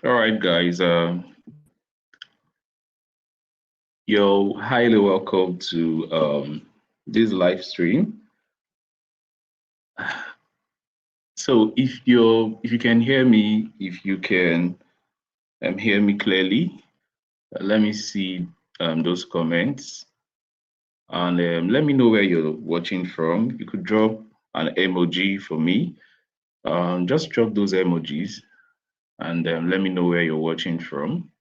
All right, guys. You're highly welcome to this live stream. So, if you can hear me, if you can hear me clearly, let me see those comments and let me know where you're watching from. You could drop an emoji for me. Just drop those emojis and let me know where you're watching from.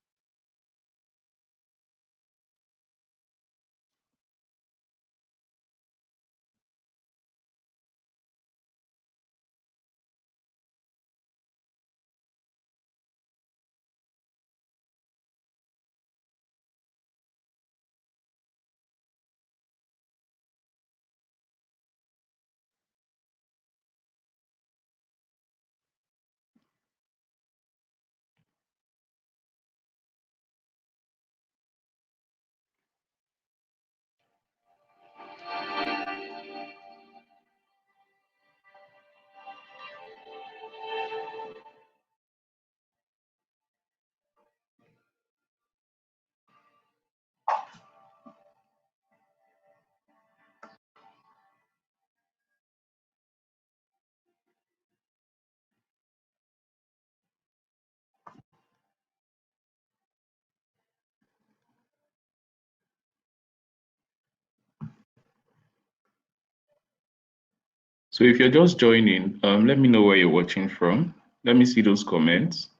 So, if you're just joining, let me know where you're watching from. Let me see those comments.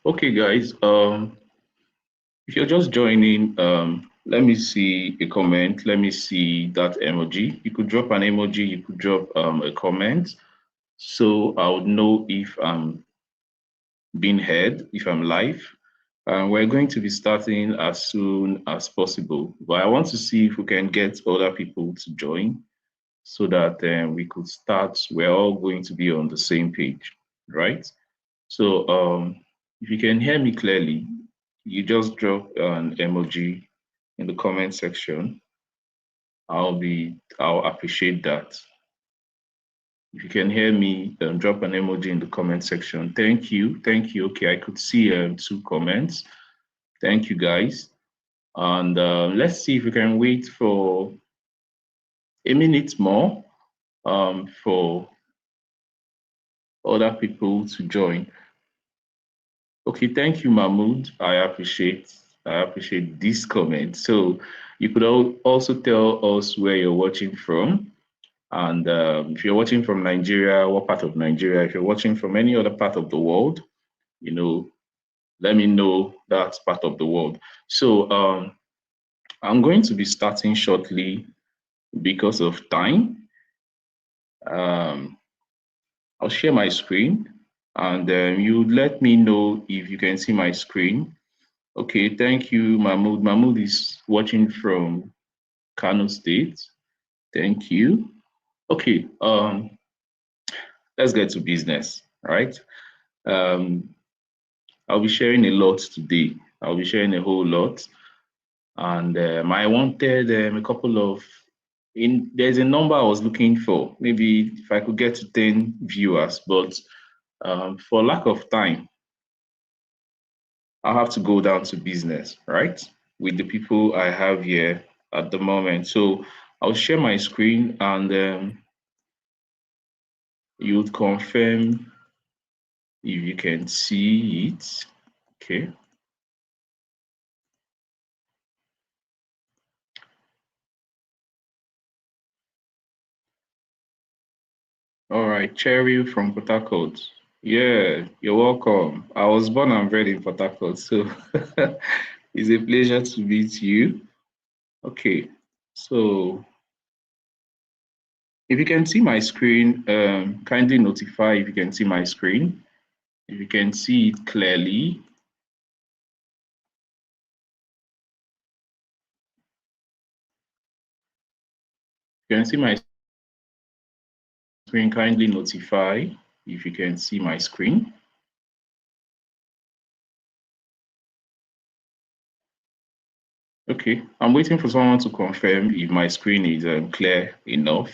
Okay, guys. If you're just joining, let me see a comment. Let me see that emoji. You could drop an emoji. You could drop a comment, so I would know if I'm being heard, if I'm live. We're going to be starting as soon as possible, but I want to see if we can get other people to join so that we could start. We're all going to be on the same page, right? So if you can hear me clearly, you just drop an emoji in the comment section. I'll appreciate that. If you can hear me, drop an emoji in the comment section. Thank you. Thank you. Okay, I could see two comments. Thank you, guys. And let's see if we can wait for a minute more for other people to join. Okay, thank you, Mahmoud. I appreciate this comment. So you could also tell us where you're watching from. And if you're watching from Nigeria, what part of Nigeria? If you're watching from any other part of the world, you know, let me know that part of the world. So I'm going to be starting shortly because of time. Um, I'll share my screen, and you let me know if you can see my screen. Okay, thank you, Mahmoud. Mahmoud is watching from Kano State. Thank you. Okay, let's get to business, right? Um, I'll be sharing a lot today. I'll be sharing a whole lot, and I wanted a couple of. There's a number I was looking for. Maybe if I could get to 10 viewers, but for lack of time, I'll have to go down to business, right? With the people I have here at the moment. So I'll share my screen, and you would confirm if you can see it. Okay. All right, Cherry from Port Harcourt. Yeah, you're welcome. I was born and bred in Port Harcourt, so it's a pleasure to meet you. Okay, so if you can see my screen, kindly notify if you can see my screen. If you can see it clearly. If you can see my screen, kindly notify if you can see my screen. Okay, I'm waiting for someone to confirm if my screen is clear enough.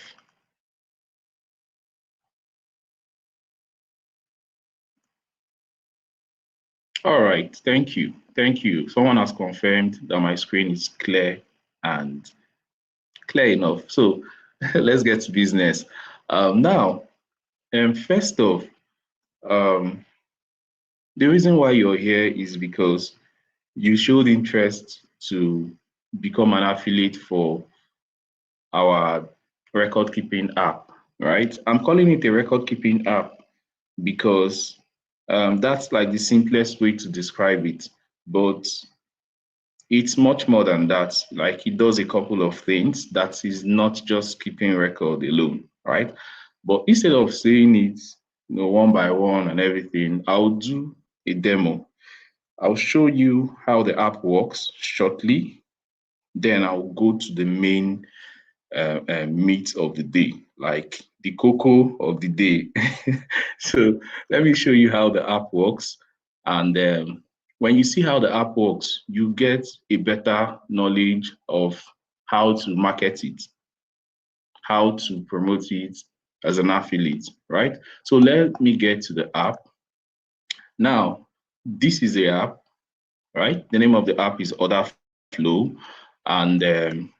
All right, thank you. Thank you. Someone has confirmed that my screen is clear and clear enough. So let's get to business. Now, first off, um, the reason why you're here is because you showed interest to become an affiliate for our record keeping app, right? I'm calling it a record keeping app because that's like the simplest way to describe it. But it's much more than that. Like it does a couple of things that is not just keeping record alone, right? But instead of saying it, one by one and everything, I'll do a demo. I'll show you how the app works shortly. Then I'll go to the main meat of the day, like the cocoa of the day. So let me show you how the app works. And when you see how the app works, you get a better knowledge of how to market it, how to promote it as an affiliate, right? So let me get to the app. Now, this is the app, right? The name of the app is OrderFlow. And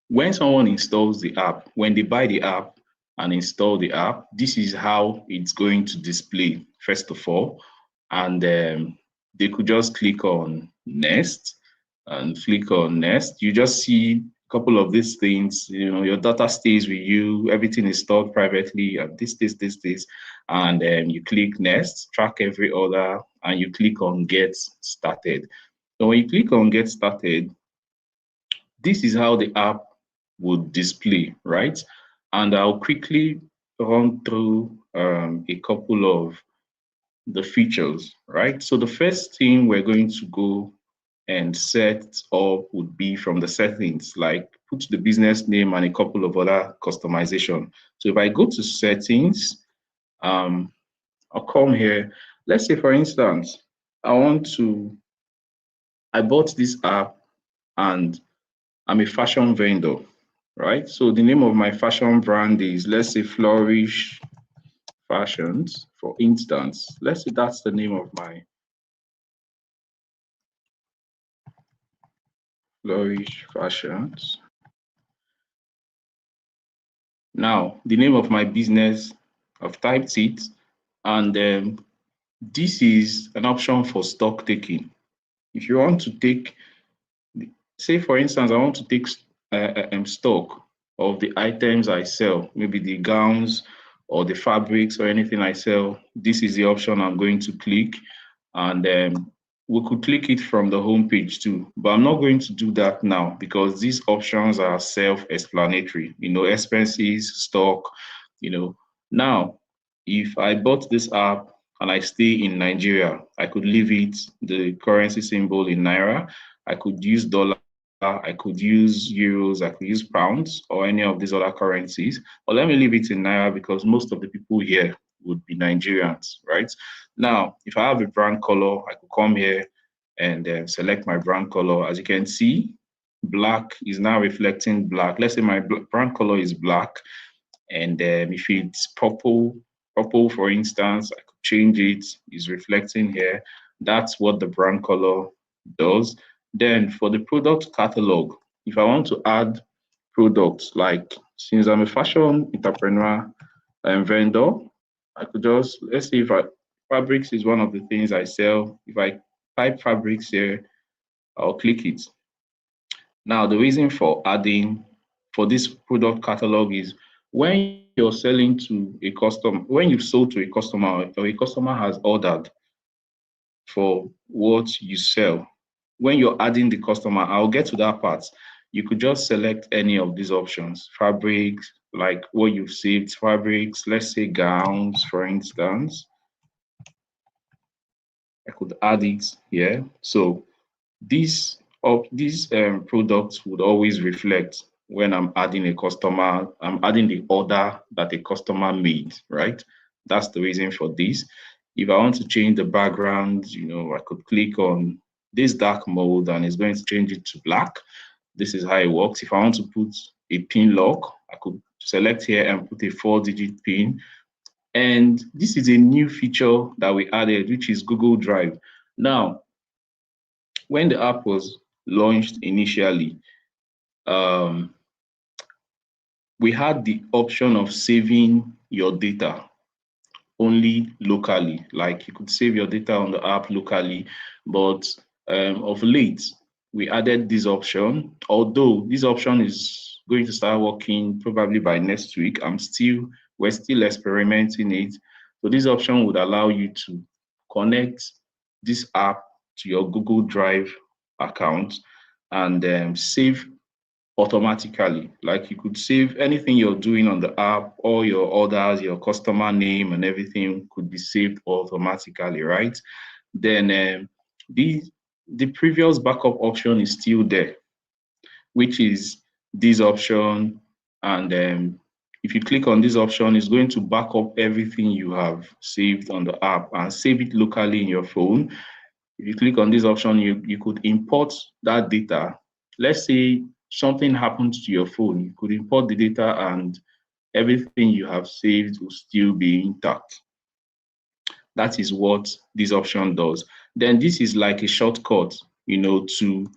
when someone installs the app, when they buy the app and install the app, this is how it's going to display, first of all. And they could just click on next and click on next. You just see a couple of these things, your data stays with you, everything is stored privately, and this, and you click next, track every order, and you click on get started. So when you click on get started, this is how the app would display, right? And I'll quickly run through a couple of the features, right? So the first thing we're going to go and set up would be from the settings, like put the business name and a couple of other customization. So if I go to settings, I'll come here. Let's say, for instance, I bought this app and I'm a fashion vendor, right? So the name of my fashion brand is, let's say, Flourish Fashions, for instance. Let's say that's the name of my Flourish Fashions. Now, the name of my business, I've typed it, and this is an option for stock taking. If you want to take, say for instance, I want to take stock of the items I sell, maybe the gowns or the fabrics or anything I sell, this is the option I'm going to click. And we could click it from the home page too, but I'm not going to do that now because these options are self-explanatory, expenses, stock, you know. Now, if I bought this app and I stay in Nigeria, I could leave it, the currency symbol in Naira. I could use dollar, I could use euros, I could use pounds or any of these other currencies. But let me leave it in Naira because most of the people here would be Nigerians, right? Now, if I have a brand color, I could come here and select my brand color. As you can see, black is now reflecting black. Let's say my brand color is black. And if it's purple, for instance, I could change it. It's reflecting here. That's what the brand color does. Then for the product catalog, if I want to add products, like since I'm a fashion entrepreneur and vendor, I could just, let's say if fabrics is one of the things I sell. If I type fabrics here, I'll click it. Now, the reason for adding for this product catalog is when you're selling to a customer, when you've sold to a customer or a customer has ordered for what you sell, when you're adding the customer, I'll get to that part. You could just select any of these options, fabrics, like what you've saved, fabrics, let's say gowns, for instance. I could add it here. So these products would always reflect when I'm adding a customer, I'm adding the order that a customer made, right? That's the reason for this. If I want to change the background, I could click on this dark mode and it's going to change it to black. This is how it works. If I want to put a pin lock, I could select here and put a 4-digit pin. And this is a new feature that we added, which is Google Drive. Now, when the app was launched initially, we had the option of saving your data only locally. Like you could save your data on the app locally, but of late, we added this option. Although this option is going to start working probably by next week, we're still experimenting it. So this option would allow you to connect this app to your Google Drive account and save automatically. Like you could save anything you're doing on the app, all your orders, your customer name and everything could be saved automatically, right? Then the previous backup option is still there, which is this option. And if you click on this option, it's going to back up everything you have saved on the app and save it locally in your phone. If you click on this option, you could import that data. Let's say something happens to your phone, you could import the data and everything you have saved will still be intact. That is what this option does. Then this is like a shortcut, to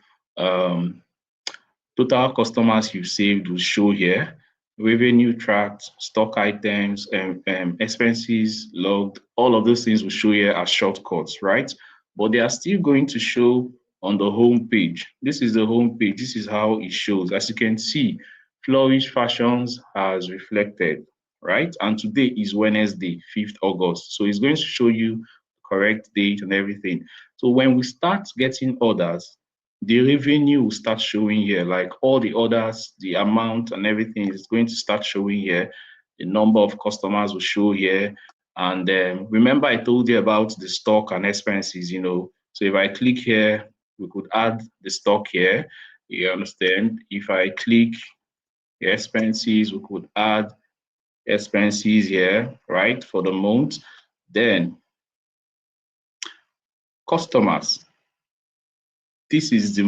total customers you've saved will show here. Revenue tracked, stock items, and expenses logged, all of those things will show here as shortcuts, right? But they are still going to show on the home page. This is the home page. This is how it shows. As you can see, Flourish Fashions has reflected, right? And today is Wednesday, 5th August. So it's going to show you correct date and everything. So when we start getting orders, the revenue will start showing here, like all the orders, the amount and everything is going to start showing here. The number of customers will show here. And remember I told you about the stock and expenses, So if I click here, we could add the stock here. You understand? If I click the expenses, we could add expenses here, right, for the month. Then customers. This is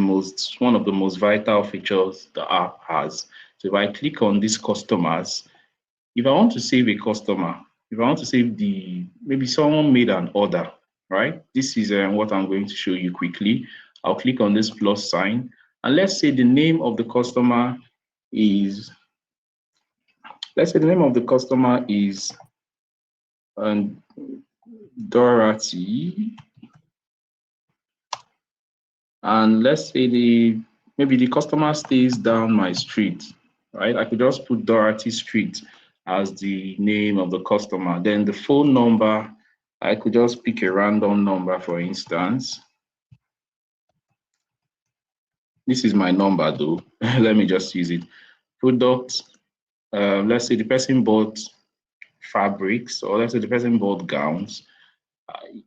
one of the most vital features the app has. So if I click on these customers, if I want to save a customer, if I want to save maybe someone made an order, right? This is what I'm going to show you quickly. I'll click on this plus sign, and let's say the name of the customer is, Dorothy. And let's say maybe the customer stays down my street, right? I could just put Dorothy Street as the name of the customer. Then the phone number, I could just pick a random number, for instance. This is my number though. Let me just use it. Product, let's say the person bought fabrics, or let's say the person bought gowns.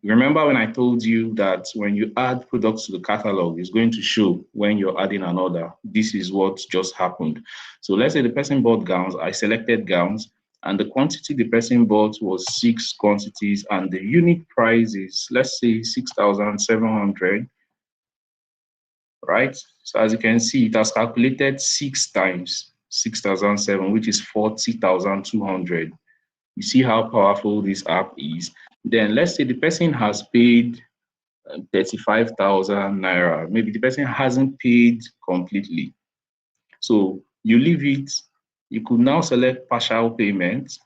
Remember when I told you that when you add products to the catalog, it's going to show when you're adding an order. This is what just happened. So let's say the person bought gowns. I selected gowns, and the quantity the person bought was 6 quantities, and the unit price is, let's say, 6,700, right? So as you can see, it has calculated 6 times 6,007, which is 40,200. You see how powerful this app is. Then let's say the person has paid 35,000 naira. Maybe the person hasn't paid completely. So you leave it. You could now select partial payment,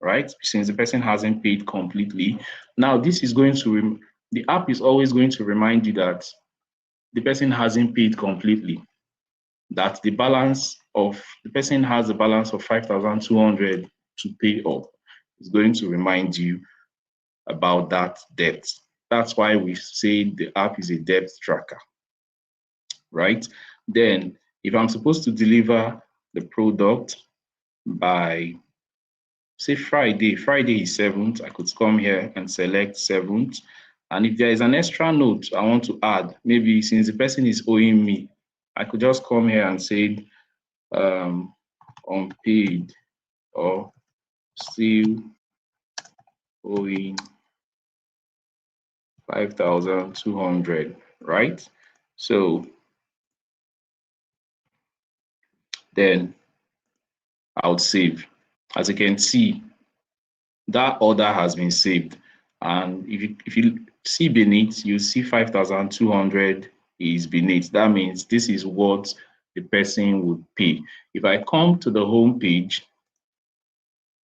right? Since the person hasn't paid completely. Now this is going to, the app is always going to remind you that the person hasn't paid completely, that the balance of, the person has a balance of 5,200 to pay off. It's going to remind you about that debt. That's why we say the app is a debt tracker, right? Then if I'm supposed to deliver the product by, say, Friday is 7th, I could come here and select 7th. And if there is an extra note I want to add, maybe since the person is owing me, I could just come here and say unpaid, or still owing 5,200, right? So then I would save. As you can see, that order has been saved. And if you see beneath, you see 5,200 is beneath. That means this is what the person would pay. If I come to the home page,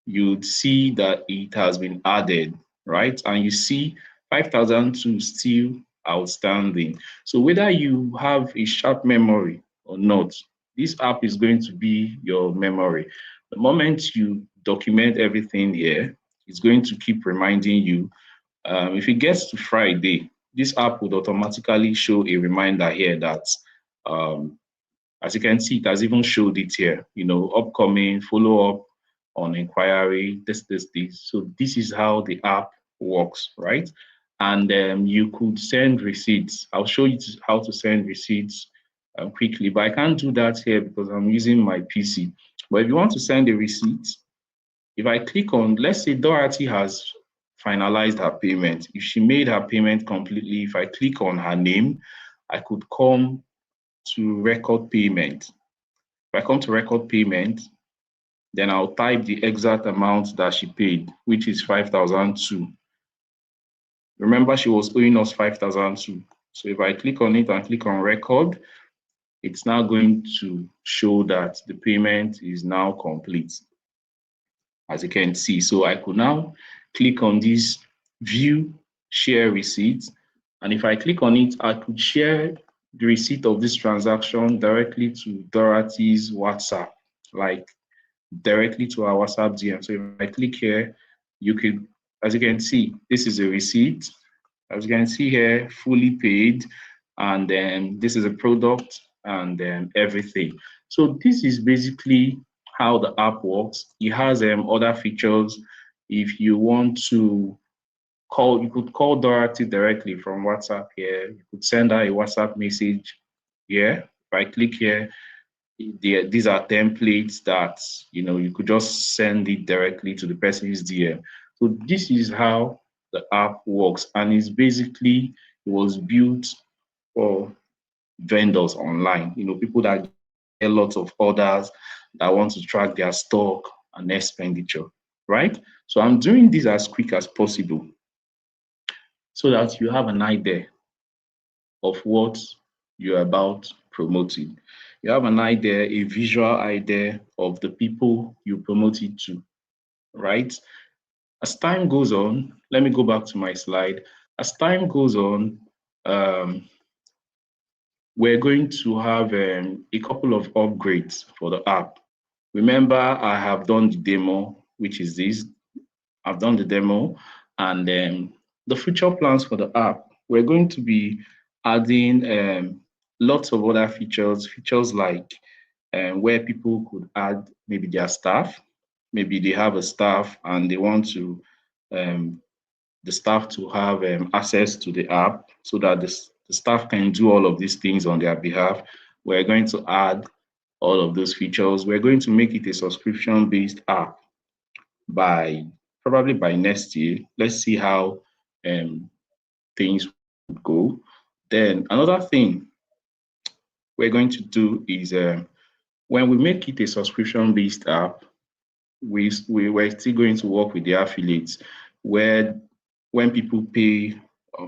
you'd see that it has been added, right? And you see 5,002 still outstanding. So whether you have a sharp memory or not, this app is going to be your memory. The moment you document everything here, it's going to keep reminding you. If it gets to Friday, this app would automatically show a reminder here that, as you can see, it has even showed it here, upcoming, follow up on inquiry, this. So this is how the app works, right? And you could send receipts. I'll show you how to send receipts quickly, but I can't do that here because I'm using my PC. But if you want to send a receipt, if I click on, let's say Dorothy has finalized her payment. If she made her payment completely, if I click on her name, I could come to record payment. If I come to record payment, then I'll type the exact amount that she paid, which is 5,002. Remember, she was owing us 5,002. So if I click on it and click on record, it's now going to show that the payment is now complete, as you can see. So I could now click on this view share receipt. And if I click on it, I could share the receipt of this transaction directly to Dorothy's WhatsApp, like directly to our WhatsApp DM. So if I click here, you could, as you can see, this is a receipt. As you can see here, fully paid, and then this is a product, and then everything. So this is basically how the app works. It has other features. If you want to call, you could call Dorothy directly from WhatsApp here. You could send her a WhatsApp message here. If I click here, these are templates that you could just send it directly to the person's DM. So this is how the app works, and it's basically, it was built for vendors online, people that get lots of orders, that want to track their stock and expenditure, right? So I'm doing this as quick as possible so that you have an idea of what you're about promoting. You have an idea, a visual idea of the people you promote it to, right? As time goes on, let me go back to my slide. As time goes on, we're going to have a couple of upgrades for the app. Remember, I have done the demo, which is this. I've done the demo, and the future plans for the app, we're going to be adding lots of other features like where people could add maybe their staff. Maybe they have a staff and they want to um, the staff to have access to the app so that the staff can do all of these things on their behalf. We're going to add all of those features. We're going to make it a subscription-based app by probably by next year. Let's see how um, things would go. Then another thing we're going to do is when we make it a subscription-based app, we're still going to work with the affiliates where when people pay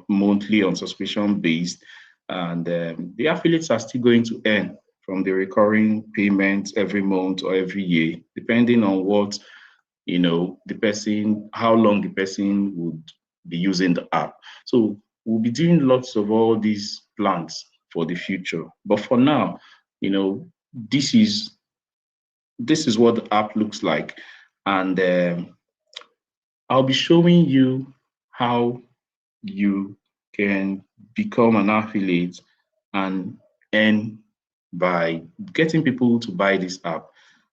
monthly on subscription based, and the affiliates are still going to earn from the recurring payments every month or every year, depending on what the person, how long the person would be using the app. So we'll be doing lots of all these plans for the future. But for now, this is this is what the app looks like, and I'll be showing you how you can become an affiliate and earn by getting people to buy this app.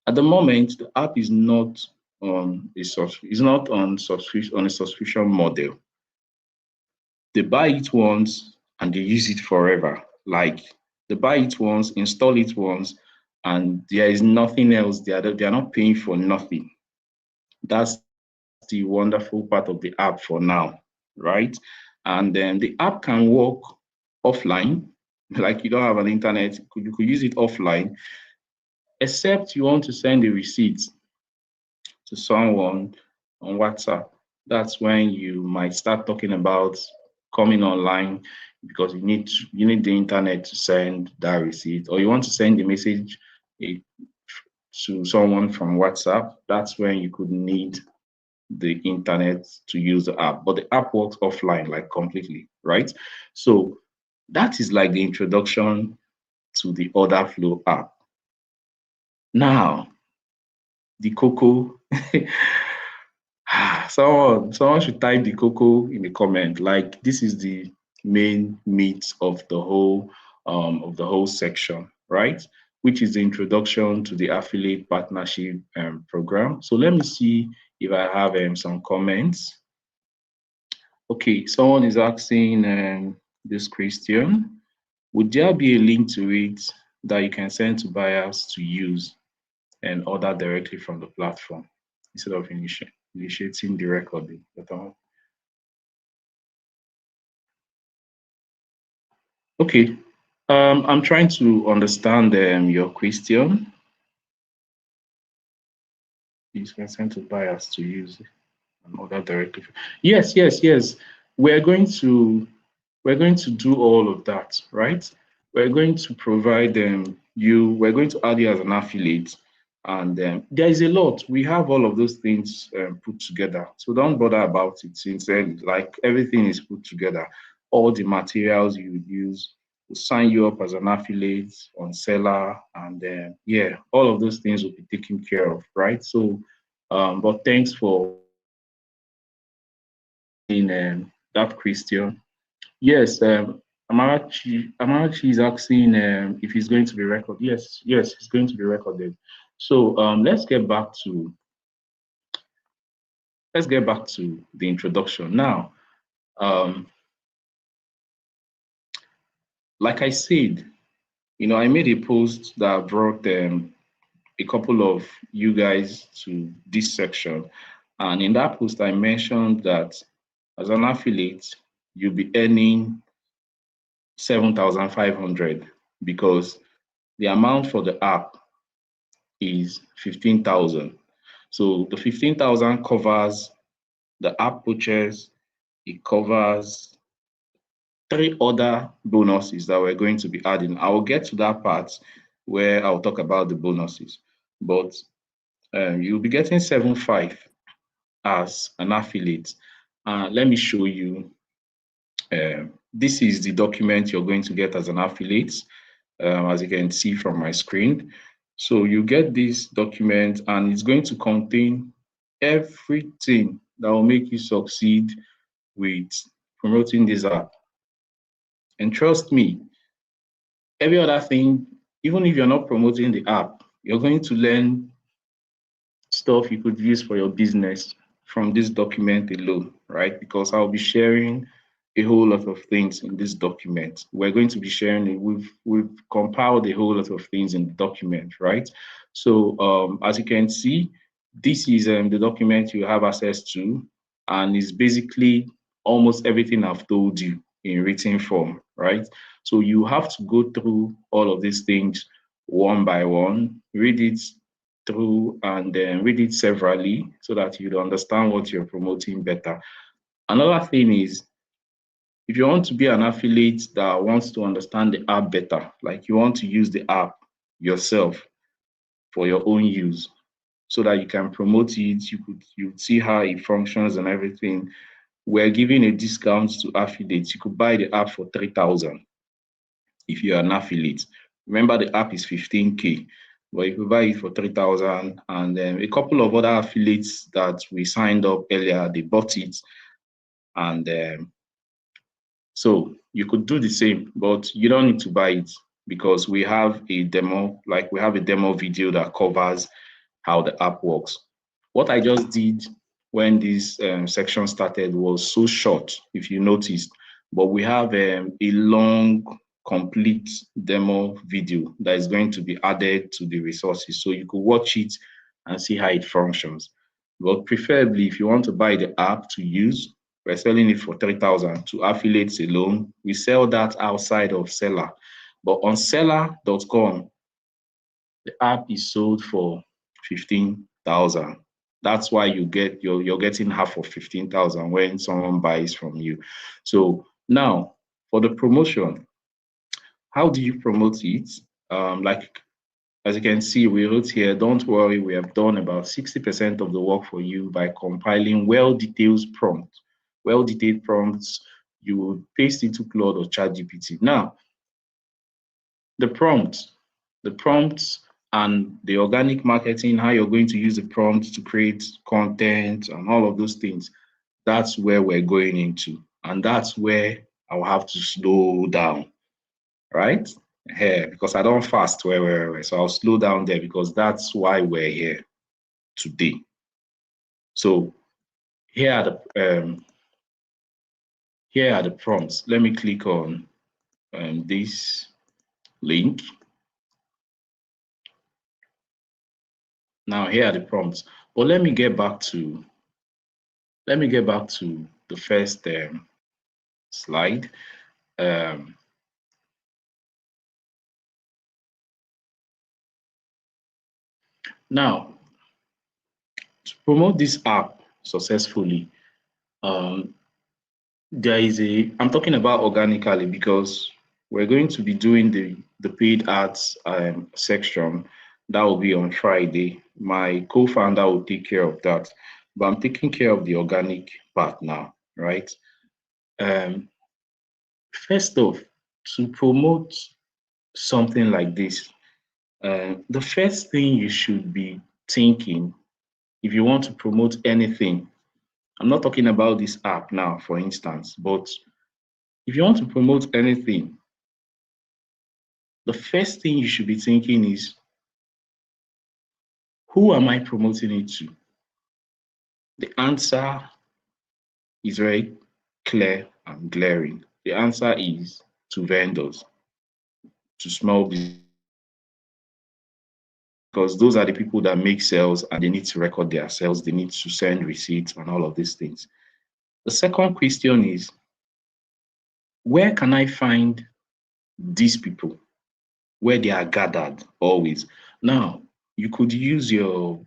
At the moment, the app is not on a subscription model. They buy it once and they use it forever. Like they buy it once, install it once, and there is nothing else. They are not paying for nothing. That's the wonderful part of the app for now, right? And then the app can work offline, like you don't have an internet, you could use it offline, except you want to send a receipt to someone on WhatsApp. That's when you might start talking about coming online because you need the internet to send that receipt, or you want to send a message eh, to someone from WhatsApp. That's when you could need the internet to use the app, but the app works offline, like completely, right? So that is like the introduction to the OrderFlow app. Now, the cocoa, someone should type the cocoa in the comment. Like this is the main meat of the whole section, right? Which is the introduction to the affiliate partnership program. So let me see if I have some comments. Okay, someone is asking this question. Would there be a link to it that you can send to buyers to use and order directly from the platform instead of initiating the recording? Okay, I'm trying to understand your question. You can send to buyers to use and order directly. Yes, yes, yes. We're going to we're going to do all of that, right? We're going to provide we're going to add you as an affiliate. And there is a lot. We have all of those things put together. So don't bother about it sincerely. Like everything is put together. All the materials you would use to sign you up as an affiliate on seller. And yeah, all of those things will be taken care of, right? So, but thanks for asking that question. Yes, Amarachi is asking if it's going to be recorded. Yes, yes, it's going to be recorded. So let's get back to the introduction. Now, um, like I said, I made a post that brought a couple of you guys to this section, and in that post, I mentioned that as an affiliate, you'll be earning 7,500 because the amount for the app is 15,000. So the 15,000 covers the app purchase, it covers three other bonuses that we're going to be adding. I will get to that part where I'll talk about the bonuses, but you'll be getting 7.5 as an affiliate. Let me show you. This is the document you're going to get as an affiliate, as you can see from my screen. So you get this document and it's going to contain everything that will make you succeed with promoting this app. And trust me, every other thing, even if you're not promoting the app, you're going to learn stuff you could use for your business from this document alone, right? Because I'll be sharing a whole lot of things in this document. We're going to be sharing it. We've compiled a whole lot of things in the document, right? So as you can see, this is the document you have access to, and it's basically almost everything I've told you in written form, right? So you have to go through all of these things one by one, read it through and then read it severally so that you'd understand what you're promoting better. Another thing is, if you want to be an affiliate that wants to understand the app better, like you want to use the app yourself for your own use so that you can promote it, you see how it functions and everything. We're giving a discount to affiliates. You could buy the app for 3,000 if you're an affiliate. Remember, the app is 15K, but if you buy it for 3,000, and then a couple of other affiliates that we signed up earlier, they bought it, and so you could do the same, but you don't need to buy it because we have a demo, like we have a demo video that covers how the app works. What I just did when this section started was so short, if you noticed, but we have a long, complete demo video that is going to be added to the resources. So you could watch it and see how it functions. But preferably, if you want to buy the app to use, we're selling it for 3,000 to affiliates alone. We sell that outside of Seller. But on seller.com, the app is sold for 15,000. That's why you're getting half of 15,000 when someone buys from you. So now for the promotion, how do you promote it? Like as you can see, we wrote here, don't worry, we have done about 60% of the work for you by compiling well-detailed prompts. Well-detailed prompts, you would paste into Claude or ChatGPT. Now, the prompts and the organic marketing, how you're going to use the prompts to create content and all of those things, that's where we're going into. And that's where I'll have to slow down, right? Here, because I don't fast where. So I'll slow down there because that's why we're here today. So here are the prompts. Let me click on this link. Now here are the prompts. But let me get back to the first slide. Now, to promote this app successfully, I'm talking about organically because we're going to be doing the paid ads section. That will be on Friday. My co-founder will take care of that, but I'm taking care of the organic part now, right? First off, to promote something like this, the first thing you should be thinking if you want to promote anything, I'm not talking about this app now, for instance, but if you want to promote anything, the first thing you should be thinking is, who am I promoting it to? The answer is very clear and glaring. The answer is to vendors, to small business, because those are the people that make sales and they need to record their sales, they need to send receipts and all of these things. The second question is, where can I find these people? Where they are gathered always. Now, you could use your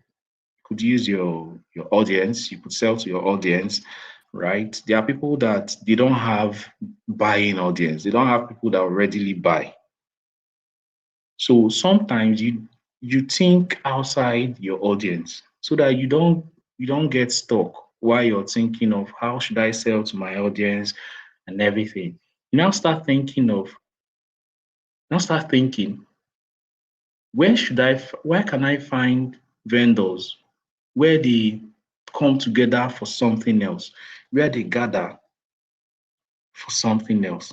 audience, you could sell to your audience, right? There are people that they don't have buying audience, they don't have people that readily buy. So sometimes you think outside your audience so that you don't get stuck while you're thinking of how should I sell to my audience and everything. You now start thinking where can I find vendors where they come together for something else, where they gather for something else.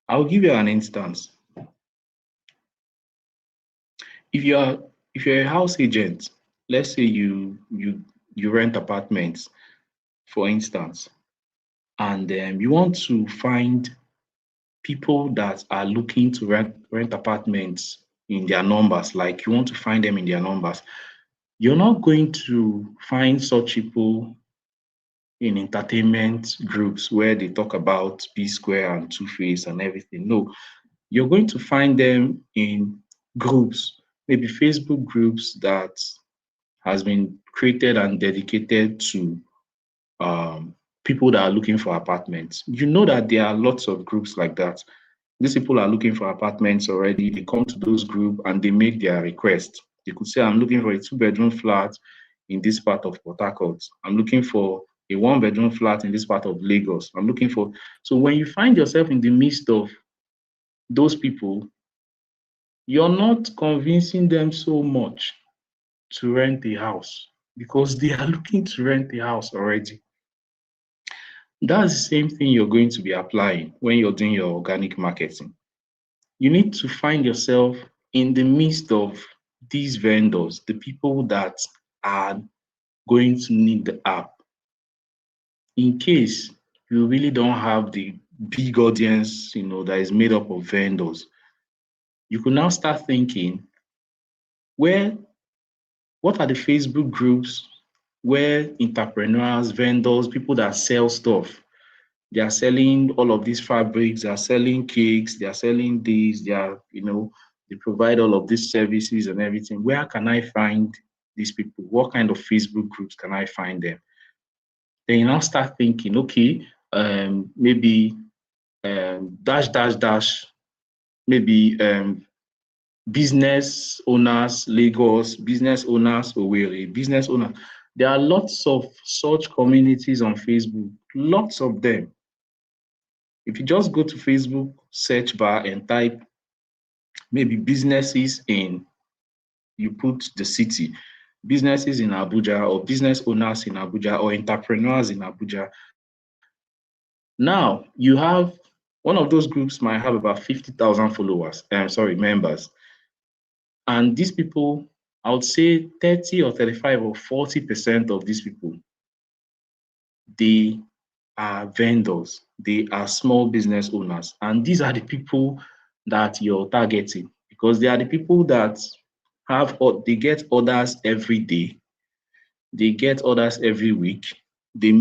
I'll give you an instance. if you're a house agent, let's say you rent apartments, for instance, and you want to find people that are looking to rent apartments in their numbers, like you want to find them in their numbers, you're not going to find such people in entertainment groups where they talk about P Square and Two Face and everything. No, you're going to find them in groups, maybe Facebook groups that has been created and dedicated to um, people that are looking for apartments. You know that there are lots of groups like that. These people are looking for apartments already. They come to those groups and they make their request. They could say, I'm looking for a 2-bedroom flat in this part of Port Harcourt. I'm looking for a 1-bedroom flat in this part of Lagos. I'm looking for. So when you find yourself in the midst of those people, you're not convincing them so much to rent a house because they are looking to rent a house already. That's the same thing you're going to be applying when you're doing your organic marketing. You need to find yourself in the midst of these vendors, the people that are going to need the app. In case you really don't have the big audience, that is made up of vendors, you could now start thinking, where what are the Facebook groups where entrepreneurs, vendors, people that sell stuff, they are selling all of these fabrics, they are selling cakes, they are selling these, they provide all of these services and everything. Where can I find these people? What kind of Facebook groups can I find them? Then you now start thinking, okay, maybe dash, dash, dash, maybe business owners, Lagos, business owners, Owerri, business owners. There are lots of such communities on Facebook, lots of them. If you just go to Facebook search bar and type maybe businesses in, you put the city, businesses in Abuja or business owners in Abuja or entrepreneurs in Abuja. Now you have one of those groups might have about 50,000 followers, members. And these people, I would say 30 or 35 or 40% of these people, they are vendors, they are small business owners. And these are the people that you're targeting because they are the people that they get orders every day, they get orders every week, they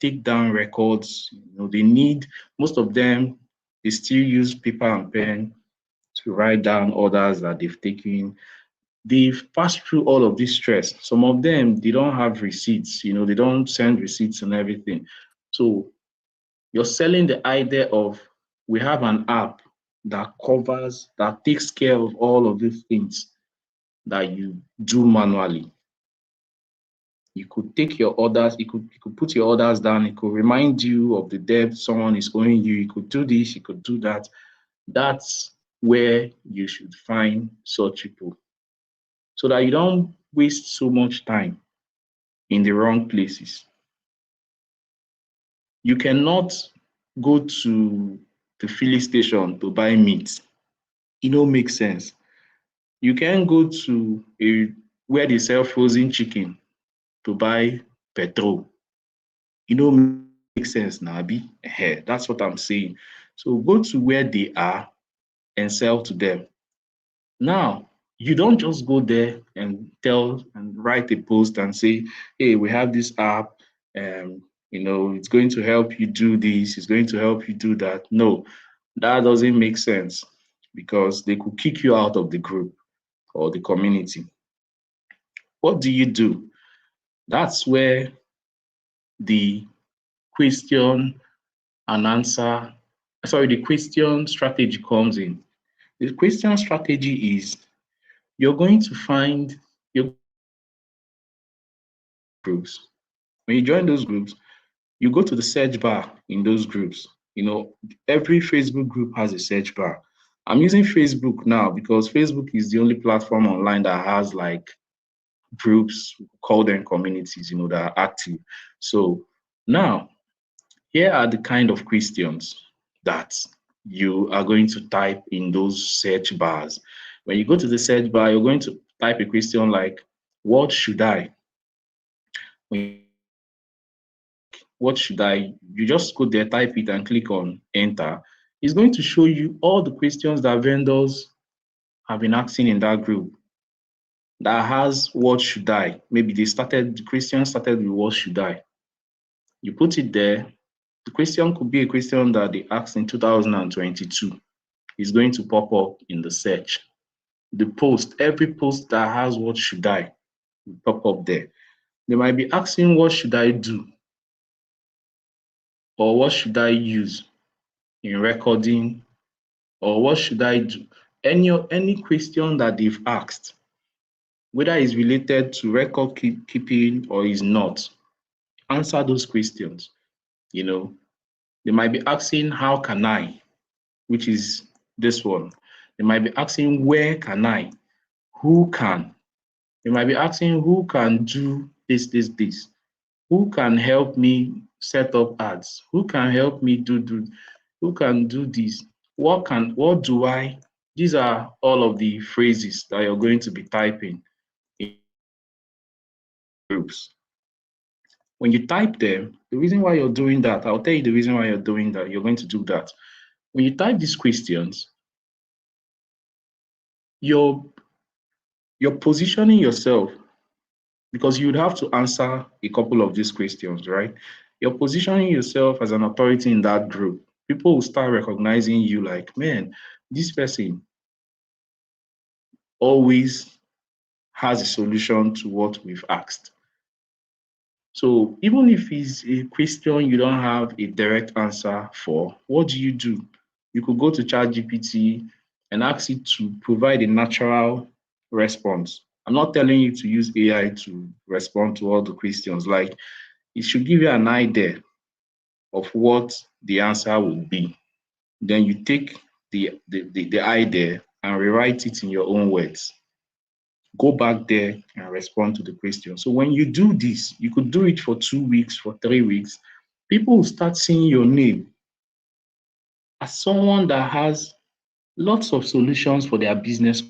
take down records, they need, most of them, they still use paper and pen to write down orders that they've taken. They've passed through all of this stress. Some of them, they don't have receipts, they don't send receipts and everything. So you're selling the idea of, we have an app that takes care of all of these things that you do manually. You could take your orders, you could put your orders down, it could remind you of the debt someone is owing you, you could do this, you could do that. That's where you should find such people so that you don't waste so much time in the wrong places. You cannot go to the filling station to buy meat. It don't make sense. You can go to where they sell frozen chicken to buy petrol. It don't make sense now, Abi. That's what I'm saying. So go to where they are and sell to them. Now, you don't just go there and tell and write a post and say, hey, we have this app, it's going to help you do this, it's going to help you do that. No, that doesn't make sense because they could kick you out of the group or the community. What do you do? That's where the question and answer, the question strategy comes in. The question strategy is, you're going to find your groups. When you join those groups, you go to the search bar in those groups. Every Facebook group has a search bar. I'm using Facebook now because Facebook is the only platform online that has like groups, call them communities, that are active. So now, here are the kind of questions that you are going to type in those search bars. When you go to the search bar, you're going to type a question like, what should I? When you what should I? You just go there, type it, and click on enter. It's going to show you all the questions that vendors have been asking in that group that has what should I? Maybe the question started with what should I? You put it there. The question could be a question that they asked in 2022. It's going to pop up in the search. The post, every post that has what should I will pop up there. They might be asking what should I do or what should I use in recording or what should I do? Any question that they've asked, whether it's related to record keeping or is not, answer those questions. You know, they might be asking, how can I? Which is this one. They might be asking, where can I? Who can? They might be asking, who can do this? Who can help me set up ads? Who can help me who can do this? What do I? These are all of the phrases that you're going to be typing in groups. When you type them, the reason why you're doing that, I'll tell you the reason why you're doing that. You're going to do that. When you type these questions, you're positioning yourself because you'd have to answer a couple of these questions, right? You're positioning yourself as an authority in that group. People will start recognizing you like, man, this person always has a solution to what we've asked. So even if it's a question you don't have a direct answer for, what do? You could go to ChatGPT and ask it to provide a natural response. I'm not telling you to use AI to respond to all the questions. Like, it should give you an idea of what the answer would be. Then you take the idea and rewrite it in your own words. Go back there and respond to the question. So when you do this, you could do it for 2 weeks, for 3 weeks. People will start seeing your name as someone that has lots of solutions for their business.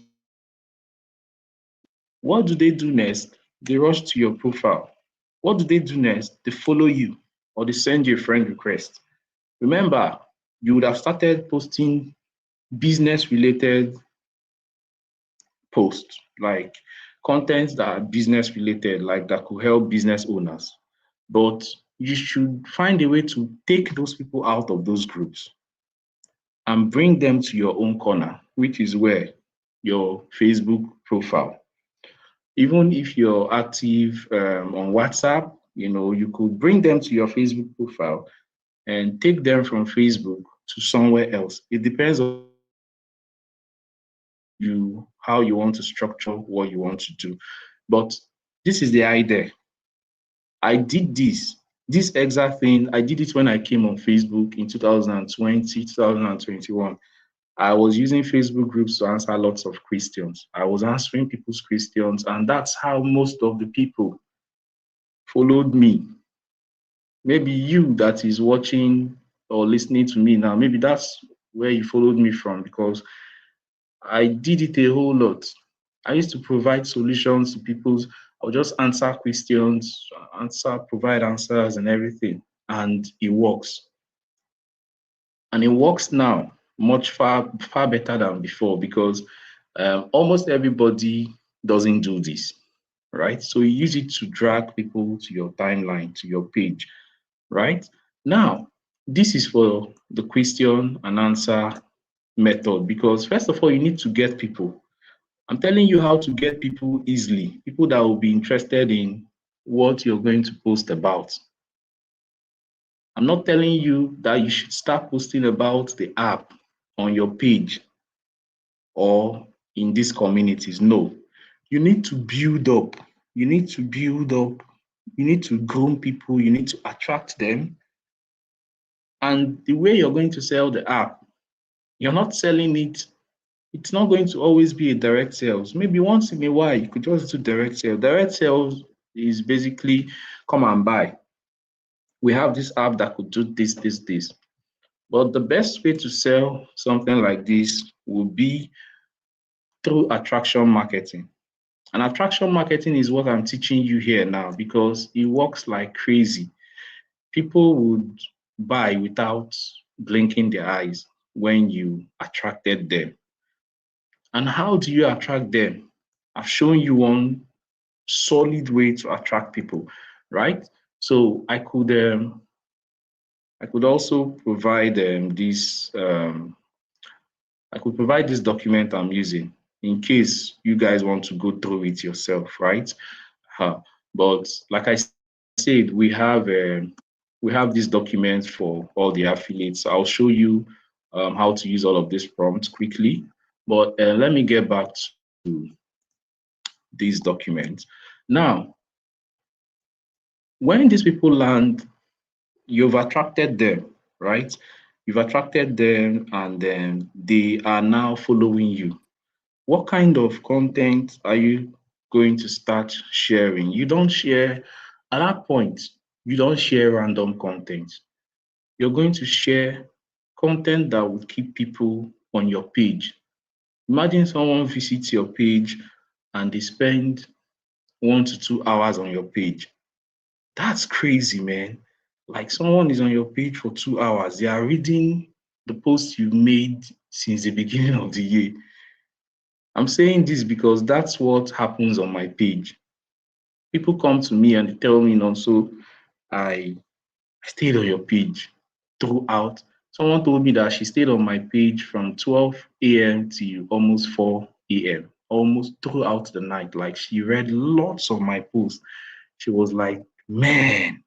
What do they do next? They rush to your profile. What do they do next? They follow you or they send you a friend request. Remember, you would have started posting business related posts, like contents that are business related, like that could help business owners. But you should find a way to take those people out of those groups and bring them to your own corner, which is where your Facebook profile. Even if you're active on WhatsApp, you could bring them to your Facebook profile and take them from Facebook to somewhere else. It depends on how you want to structure what you want to do. But this is the idea. I did this exact thing. I did it when I came on Facebook in 2020, 2021. I was using Facebook groups to answer lots of questions. I was answering people's questions, and that's how most of the people followed me. Maybe you that is watching or listening to me now, maybe that's where you followed me from, because I did it a whole lot. I used to provide solutions to people's, I'll just answer questions, provide answers and everything. And it works. And it works now much far better than before, because almost everybody doesn't do this, right? So you use it to drag people to your timeline, to your page, right? Now, this is for the question and answer method, because first of all, you need to get people. I'm telling you how to get people easily, people that will be interested in what you're going to post about. I'm not telling you that you should start posting about the app on your page or in these communities. No, you need to build up. You need to build up. You need to groom people. You need to attract them. And the way you're going to sell the app, you're not selling it. It's not going to always be a direct sales. Maybe once in a while, you could just do direct sales. Direct sales is basically come and buy. We have this app that could do this. But the best way to sell something like this would be through attraction marketing. And attraction marketing is what I'm teaching you here now because it works like crazy. People would buy without blinking their eyes when you attracted them. And how do you attract them? I've shown you one solid way to attract people, right? So I could also provide I could provide this document I'm using in case you guys want to go through it yourself, right? But like I said, we have this document for all the affiliates. I'll show you how to use all of these prompts quickly. But let me get back to these documents. Now, when these people land, you've attracted them, right? You've attracted them, and then they are now following you. What kind of content are you going to start sharing? You don't share, at that point, you don't share random content. You're going to share content that would keep people on your page. Imagine someone visits your page and they spend 1 to 2 hours on your page. That's crazy, man. Like someone is on your page for 2 hours. They are reading the posts you made since the beginning of the year. I'm saying this because that's what happens on my page. People come to me and they tell me, so I stayed on your page throughout. Someone told me that she stayed on my page from 12 a.m. to almost 4 a.m., almost throughout the night. Like she read lots of my posts. She was like, man,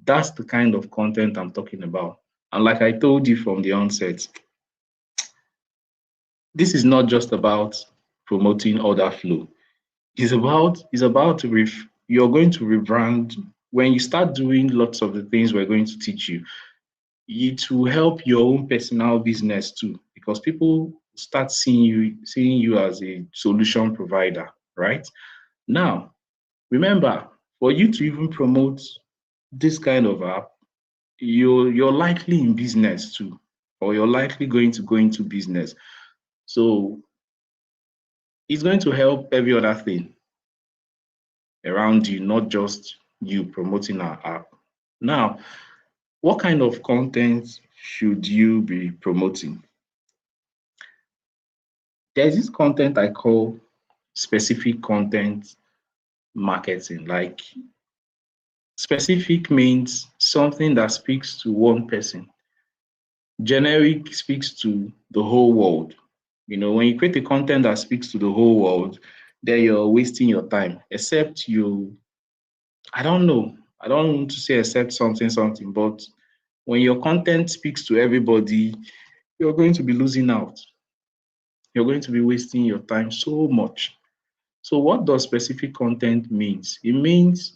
that's the kind of content I'm talking about. And like I told you from the onset, this is not just about promoting OrderFlow. You're going to rebrand when you start doing lots of the things we're going to teach you. It will help your own personal business too, because people start seeing you as a solution provider, right? Now, remember, for you to even promote this kind of app, you're likely in business too, or you're likely going to go into business. So it's going to help every other thing around you, not just you promoting our app. Now, what kind of content should you be promoting? There's this content I call specific content marketing. Like specific means something that speaks to one person. Generic speaks to the whole world. When you create a content that speaks to the whole world, then you're wasting your time. Except I don't know. I don't want to say except something, but when your content speaks to everybody, you're going to be losing out. You're going to be wasting your time so much. So what does specific content means? It means,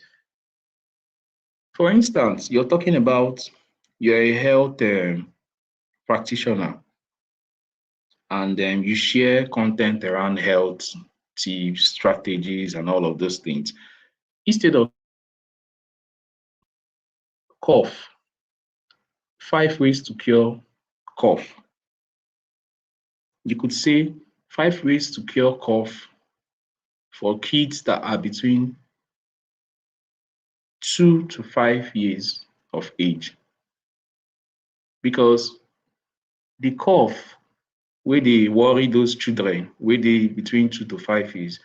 for instance, you're talking about you're a health practitioner and then you share content around health tips, strategies, and all of those things. Instead of cough, 5 ways to cure cough, you could say 5 ways to cure cough for kids that are between 2 to 5 years of age. Because the cough wey dey worry those children wey dey between 2 to 5 years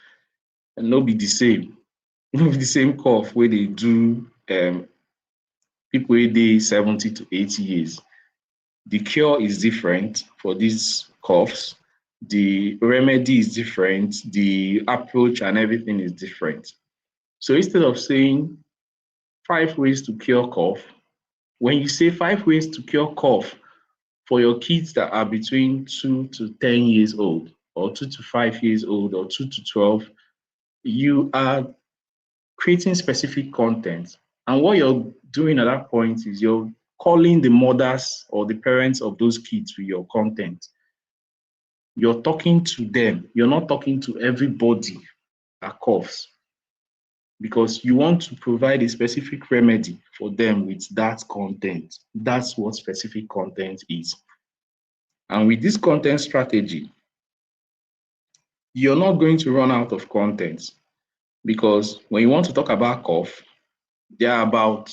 no be the same. No be the same cough wey dey do people wey dey 70 to 80 years. The cure is different for these coughs. The remedy is different. The approach and everything is different. So instead of saying 5 ways to cure cough, when you say 5 ways to cure cough for your kids that are between 2 to 10 years old, or 2 to 5 years old, or 2 to 12, you are creating specific content. And what you're doing at that point is you're calling the mothers or the parents of those kids with your content. You're talking to them. You're not talking to everybody that coughs, because you want to provide a specific remedy for them with that content. That's what specific content is. And with this content strategy, you're not going to run out of content, because when you want to talk about cough, they are about,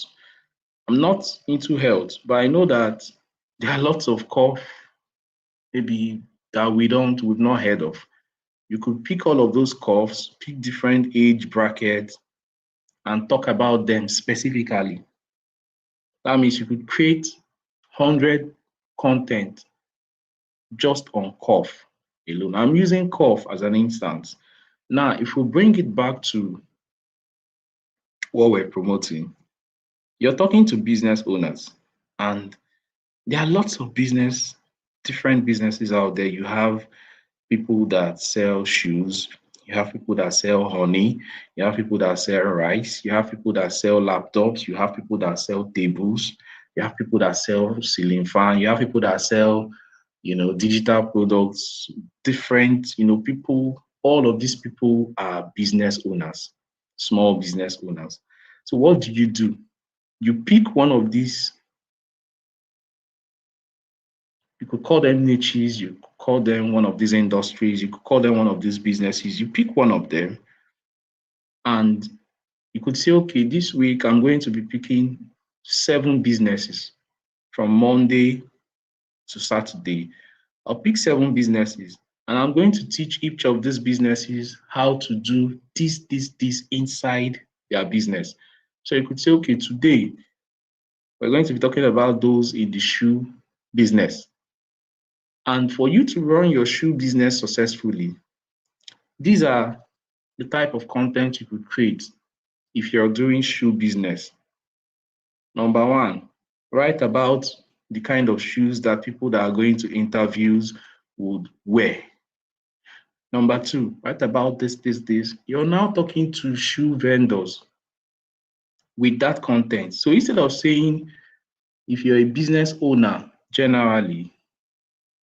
I'm not into health, but I know that there are lots of cough maybe that we've not heard of. You could pick all of those coughs, pick different age brackets, and talk about them specifically. That means you could create 100 content just on cough alone. I'm using cough as an instance. Now, if we bring it back to what we're promoting, you're talking to business owners, and there are lots of different businesses out there. You have people that sell shoes, you have people that sell honey, you have people that sell rice, you have people that sell laptops, you have people that sell tables, you have people that sell ceiling fan, you have people that sell, digital products, different, people, all of these people are business owners, small business owners. So what do? You pick one of these, you could call them niches, you could call them one of these industries, you could call them one of these businesses. You pick one of them and you could say, okay, this week I'm going to be picking 7 businesses from Monday to Saturday. I'll pick 7 businesses and I'm going to teach each of these businesses how to do this inside their business. So you could say, okay, today we're going to be talking about those in the shoe business. And for you to run your shoe business successfully, these are the type of content you could create if you're doing shoe business. Number one, write about the kind of shoes that people that are going to interviews would wear. Number two, write about this. You're now talking to shoe vendors with that content. So instead of saying, if you're a business owner, generally,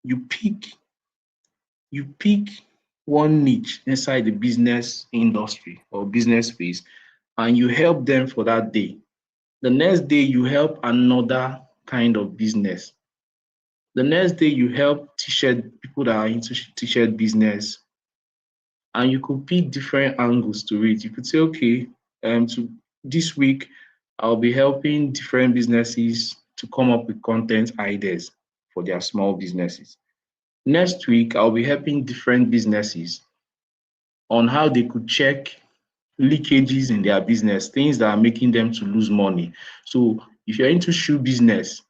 you pick you pick one niche inside the business industry or business space and you help them for that day. The next day, you help another kind of business. The next day, you help t-shirt people that are into t-shirt business, and you could pick different angles to it. You could say, okay, to this week, I'll be helping different businesses to come up with content ideas for their small businesses. Next week, I'll be helping different businesses on how they could check leakages in their business, things that are making them to lose money. So if you're into shoe business,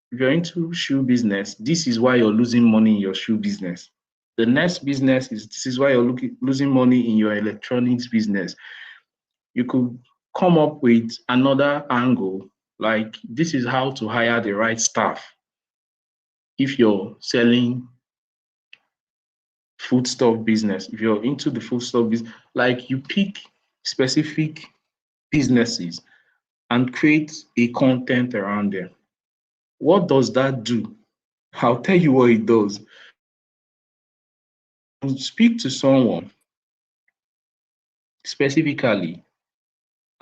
this is why you're losing money in your shoe business. The next business is this is why you're losing money in your electronics business. You could come up with another angle, like this is how to hire the right staff if you're selling foodstuff business. If you're into the foodstuff business, like you pick specific businesses and create a content around them. What does that do? I'll tell you what it does. You speak to someone specifically.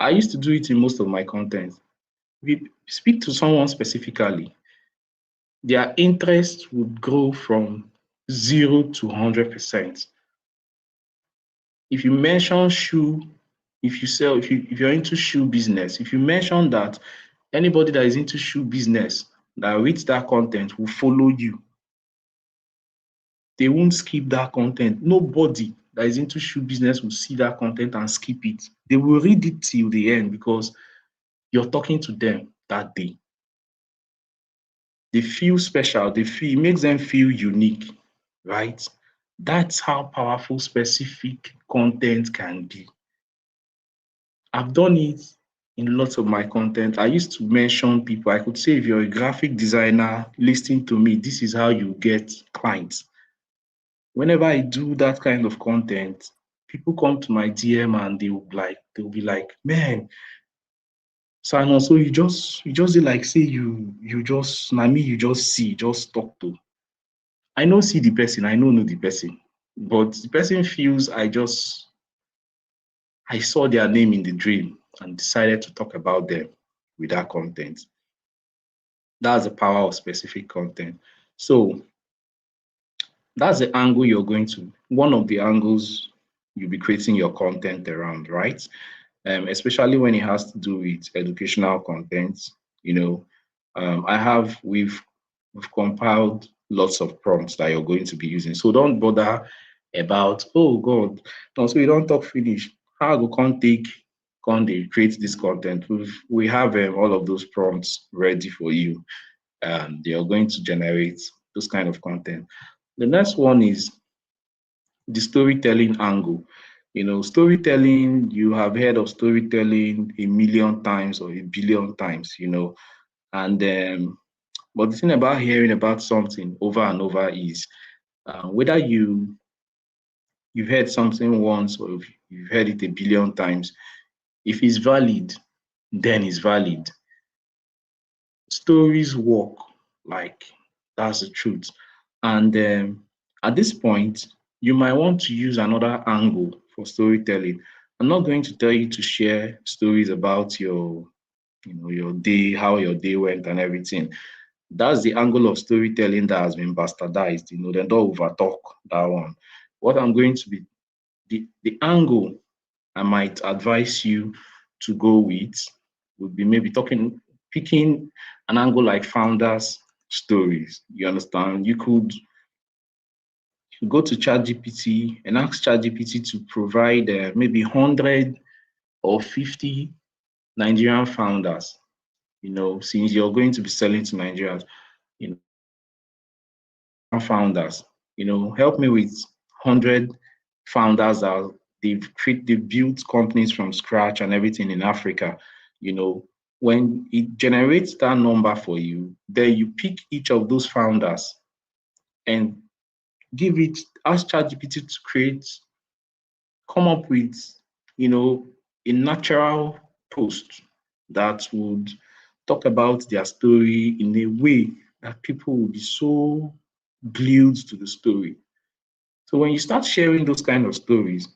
I used to do it in most of my content. If you speak to someone specifically, their interest would grow from 0 to 100%. If you mention shoe, if you're into shoe business, if you mention that anybody that is into shoe business that reads that content will follow you, they won't skip that content. Nobody that is into shoe business will see that content and skip it. They will read it till the end because you're talking to them that day. They feel special. It makes them feel unique, right? That's how powerful specific content can be. I've done it in lots of my content. I used to mention people. I could say, if you're a graphic designer listening to me, this is how you get clients. Whenever I do that kind of content, people come to my DM and they'll be like, man, Simon, so you just did like say you just na me you just see, just talk to. I know see the person, I know the person, but the person feels I saw their name in the dream and decided to talk about them with that content. That's the power of specific content. So That's the angle you're going to, one of the angles you'll be creating your content around, right? Especially when it has to do with educational content. You know, we've compiled lots of prompts that you're going to be using. So don't bother about, oh God, no, so you don't talk finish. How go can't they create this content? We have all of those prompts ready for you. They are going to generate those kind of content. The next one is the storytelling angle. Storytelling, you have heard of storytelling a million times or a billion times, and but the thing about hearing about something over and over is whether you've heard something once or if you've heard it a billion times, if it's valid, then it's valid. Stories work, like that's the truth. And at this point, you might want to use another angle for storytelling. I'm not going to tell you to share stories about your day, how your day went and everything. That's the angle of storytelling that has been bastardized. They don't overtalk that one. What I'm going to be the angle I might advise you to go with would be maybe picking an angle like founders stories. You understand? You go to ChatGPT and ask ChatGPT to provide maybe 100 or 50 Nigerian founders, since you're going to be selling to Nigerians, founders, help me with 100 founders that they've built companies from scratch and everything in Africa. you know when it generates that number for you, then you pick each of those founders and ask ChatGPT to come up with, a natural post that would talk about their story in a way that people will be so glued to the story. So when you start sharing those kind of stories,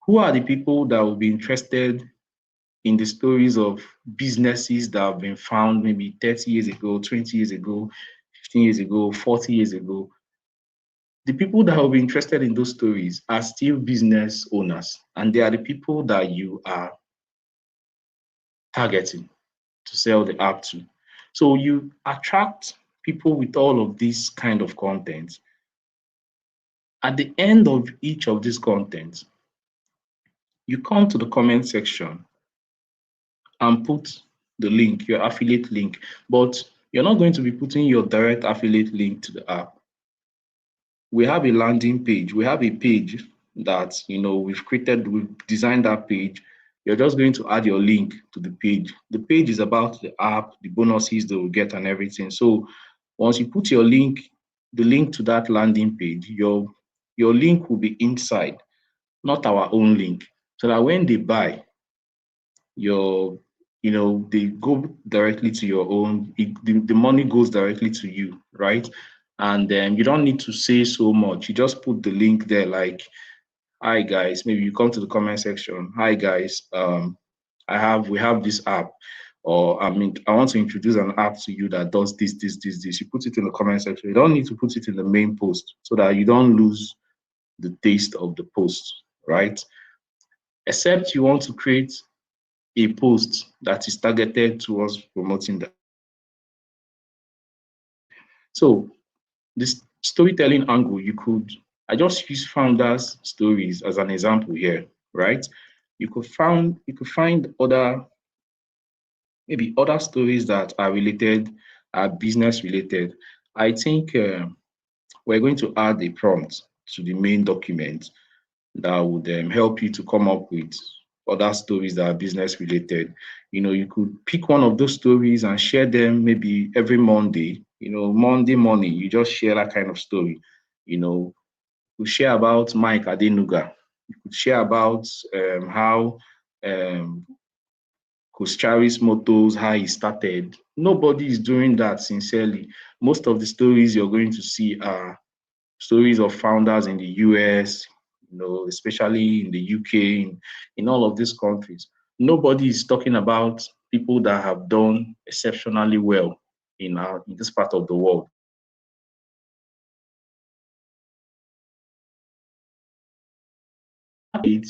who are the people that will be interested in the stories of businesses that have been found maybe 30 years ago, 20 years ago, 15 years ago, 40 years ago? The people that will be interested in those stories are still business owners, and they are the people that you are targeting to sell the app to. So you attract people with all of this kind of content. At the end of each of these content, you come to the comment section and put the link, your affiliate link, but you're not going to be putting your direct affiliate link to the app. We have a landing page. We have a page that we've designed that page. You're just going to add your link to the page. The page is about the app, the bonuses they will get and everything. So once you put your link, the link to that landing page, your link will be inside, not our own link. So that when they buy, your they go directly to your own, the money goes directly to you, right? And you don't need to say so much. You just put the link there, like, hi guys, maybe you come to the comment section, hi guys, we have this app, or I want to introduce an app to you that does this. You put it in the comment section. You don't need to put it in the main post so that you don't lose the taste of the post, right? Except you want to create a post that is targeted towards promoting that. So this storytelling angle, I just use founders stories as an example here, right? You could find maybe other stories that are related, are business related. I think we're going to add a prompt to the main document that would help you to come up with other stories that are business related. You could pick one of those stories and share them maybe every Monday. Monday morning, you just share that kind of story. You share about Mike Adenuga. You could share about how um, Coach Motors, how he started. Nobody is doing that sincerely. Most of the stories you're going to see are stories of founders in the US, especially in the UK, in all of these countries. Nobody is talking about people that have done exceptionally well in this part of the world. it.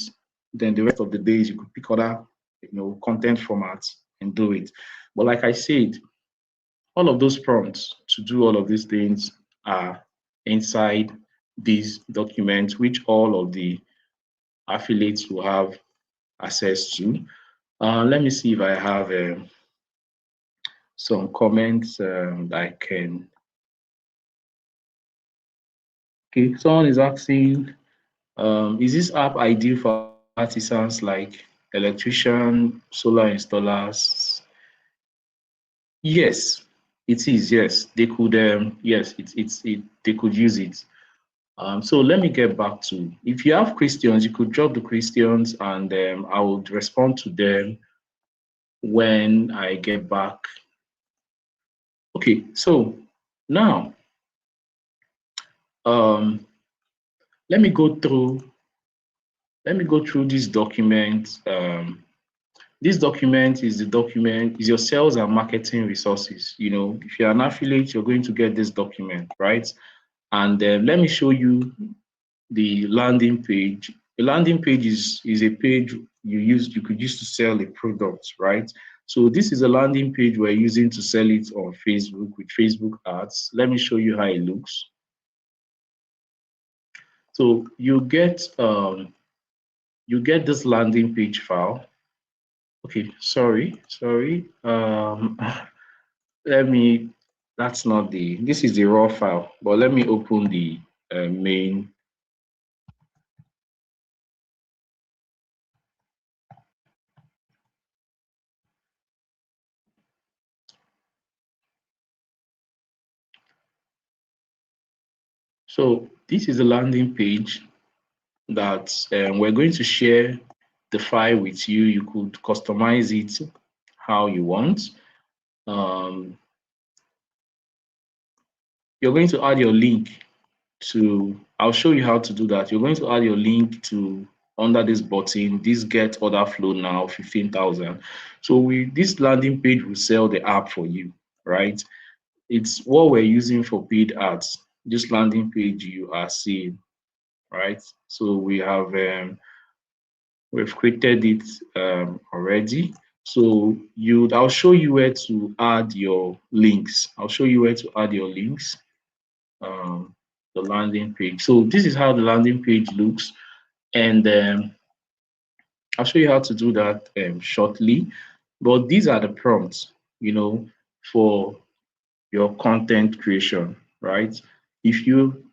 Then the rest of the days you could pick other, content formats and do it. But like I said, all of those prompts to do all of these things are inside these documents, which all of the affiliates will have access to. Let me see if I have some comments I can. Okay, someone is asking, is this app ideal for artisans like electrician, solar installers? Yes, it is. Yes, they could. Yes, they could use it. So let me get back to, if you have questions, you could drop the questions and I would respond to them when I get back. Okay, so now um, let me go through this document. This document is your sales and marketing resources. If you're an affiliate, you're going to get this document, right? And let me show you the landing page. A landing page is a page you could use to sell a product, right? So this is a landing page we're using to sell it on Facebook with Facebook ads. Let me show you how it looks. So you get this landing page file. Okay, sorry. Let me. That's not the. This is the raw file, but let me open the main. So this is a landing page that we're going to share the file with you. You could customize it how you want. Um, you're going to add your link to, I'll show you how to do that. You're going to add your link to under this button, this get order flow now 15,000. So this landing page will sell the app for you, right? It's what we're using for paid ads. This landing page you are seeing, right? So we've created it already. So I'll show you where to add your links. I'll show you where to add your links. The landing page. So this is how the landing page looks, and I'll show you how to do that shortly. But these are the prompts, for your content creation, right? If you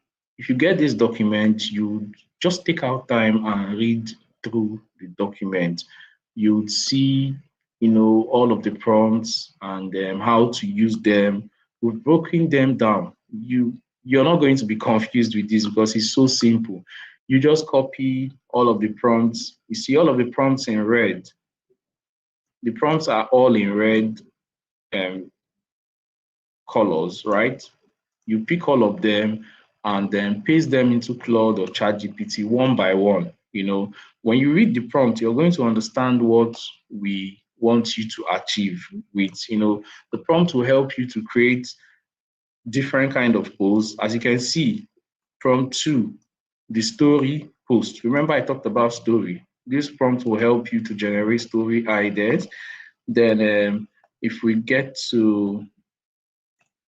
get this document, you just take out time and read through the document. You'd see, all of the prompts and how to use them. We've broken them down. You're not going to be confused with this because it's so simple. You just copy all of the prompts. You see all of the prompts in red. The prompts are all in red colors, right? You pick all of them and then paste them into Claude or ChatGPT one by one. When you read the prompt, you're going to understand what we want you to achieve with, the prompt will help you to create different kind of posts. As you can see, prompt 2, the story post. Remember I talked about story. This prompt will help you to generate story ideas. Then if we get to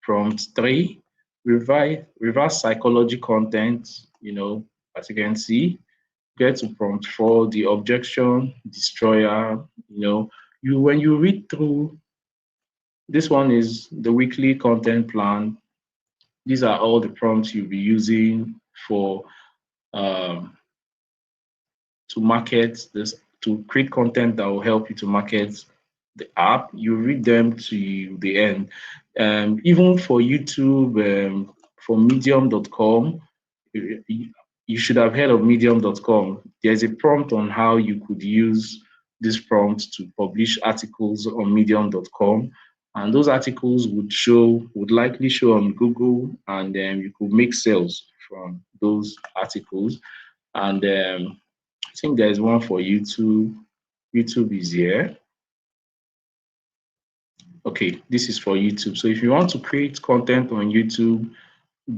prompt 3, reverse psychology content, as you can see. Get to prompt 4, the objection destroyer. When you read through, this one is the weekly content plan. These are all the prompts you'll be using for to market this, to create content that will help you to market the app. You read them to the end. Even for YouTube, for medium.com, you should have heard of medium.com. There's a prompt on how you could use this prompt to publish articles on medium.com. And those articles would likely show on Google, and you could make sales from those articles. And I think there's one for YouTube. YouTube is here. Okay, this is for YouTube. So if you want to create content on YouTube,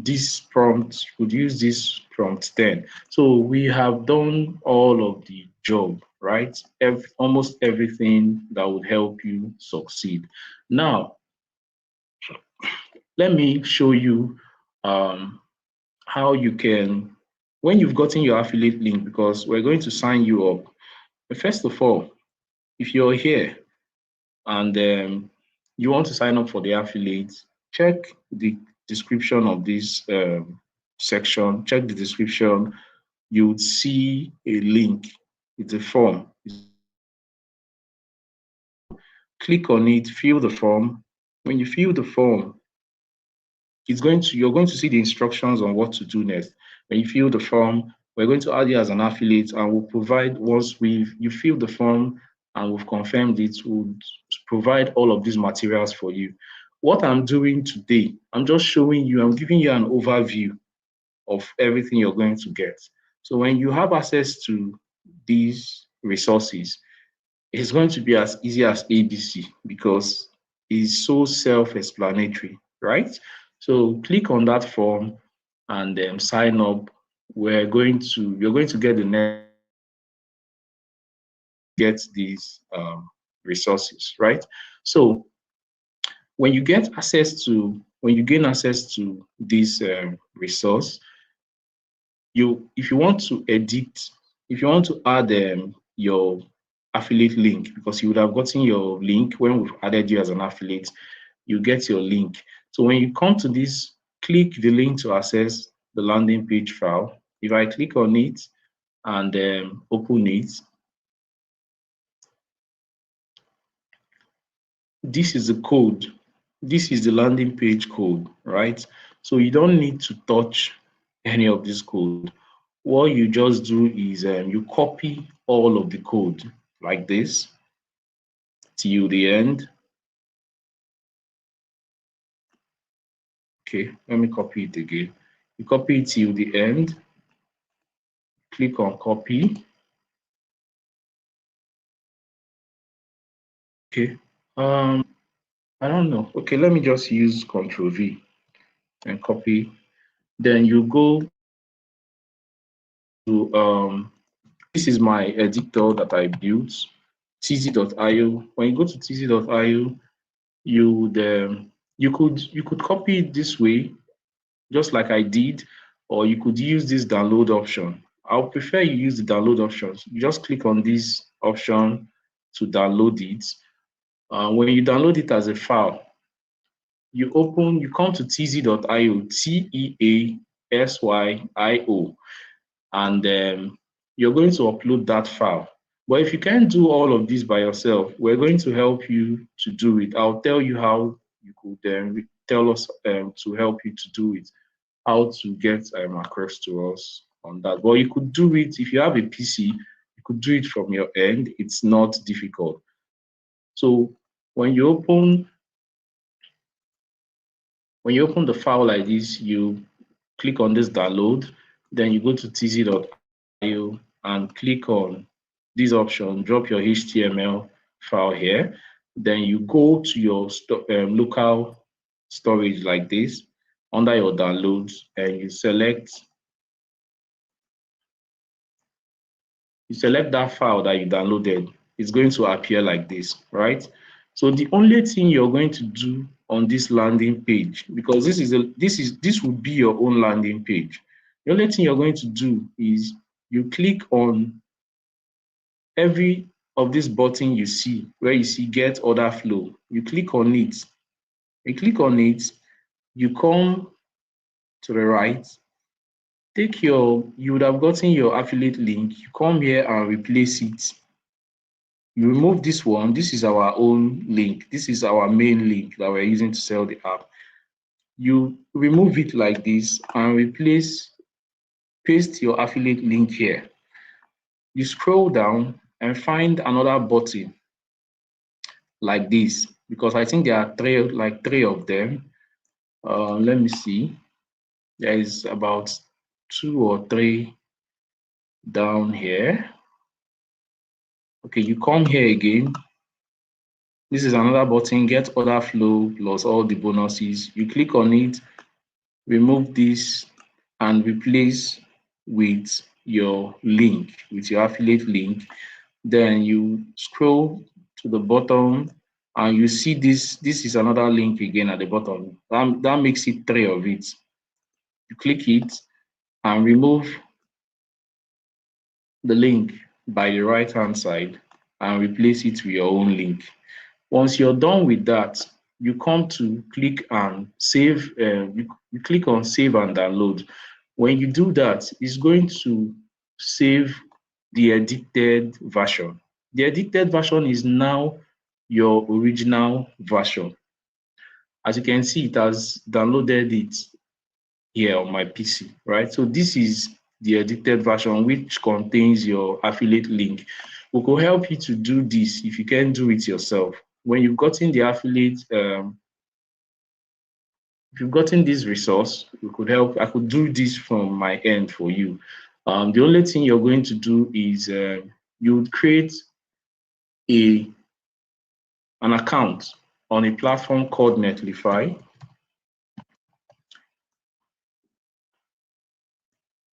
this prompt, you could use this prompt 10. So we have done all of the job, right? Almost everything that would help you succeed. Now, let me show you how you can, when you've gotten your affiliate link, because we're going to sign you up. First of all, if you're here and you want to sign up for the affiliate, check the description of this section, check the description. You would see a link. It's a form. Click on it, fill the form. When you fill the form, you're going to see the instructions on what to do next. When you fill the form, we're going to add you as an affiliate, and we'll provide, once you fill the form and we've confirmed it, we'll provide all of these materials for you. What I'm doing today, I'm just showing you, I'm giving you an overview of everything you're going to get. So when you have access to these resources, it's going to be as easy as ABC because it's so self-explanatory, right? So click on that form and sign up. You're going to get the next get these resources, right? So when you gain access to this resource, if you want to edit, if you want to add your affiliate link, because you would have gotten your link when we've added you as an affiliate, you get your link. So when you come to this, click the link to access the landing page file. If I click on it and open it, this is the code. This is the landing page code, right? So you don't need to touch any of this code. What you just do is you copy all of the code like this till the end. Okay, let me copy it again. You copy it till the end, click on copy. Okay, I don't know. Okay, let me just use Control V and copy. Then you go to this is my editor that I built, tz.io. When you go to tz.io, you could copy it this way, just like I did, or you could use this download option. I'll prefer you use the download options. You just click on this option to download it. When you download it as a file, you come to tz.io, TEASYIO, and you're going to upload that file. But if you can't do all of this by yourself, we're going to help you to do it. I'll tell you how you could tell us to help you to do it, how to get across to us on that. But you could do it if you have a PC, you could do it from your end. It's not difficult. So when you open the file like this, you click on this download, then you go to tz.io and click on this option, drop your HTML file here. Then you go to your local storage like this under your downloads, and you select that file that you downloaded. It's going to appear like this, right? So the only thing you're going to do on this landing page, because this will be your own landing page, the only thing you're going to do is you click on every of this button you see where you see get order flow. You click on it. You click on it, you come to the right, you would have gotten your affiliate link, you come here and replace it. You remove this one. This is our own link. This is our main link that we're using to sell the app. You remove it like this and paste your affiliate link here. You scroll down and find another button like this, because I think there are three of them. Let me see. There is about 2 or 3 down here. Okay, you come here again. This is another button, get order flow plus all the bonuses. You click on it, remove this and replace with your link, with your affiliate link. Then you scroll to the bottom and you see this is another link again at the bottom. That makes it three of it. You click it and remove the link by the right hand side and replace it with your own link. Once you're done with that, you come to click and save. You click on save and download. When you do that, it's going to save the edited version. The edited version is now your original version. As you can see, it has downloaded it here on my PC, right? So this is the edited version which contains your affiliate link. We could help you to do this if you can do it yourself. When you've gotten the affiliate, if you've gotten this resource, we could help. I could do this from my end for you. The only thing you're going to do is you would create a an account on a platform called Netlify.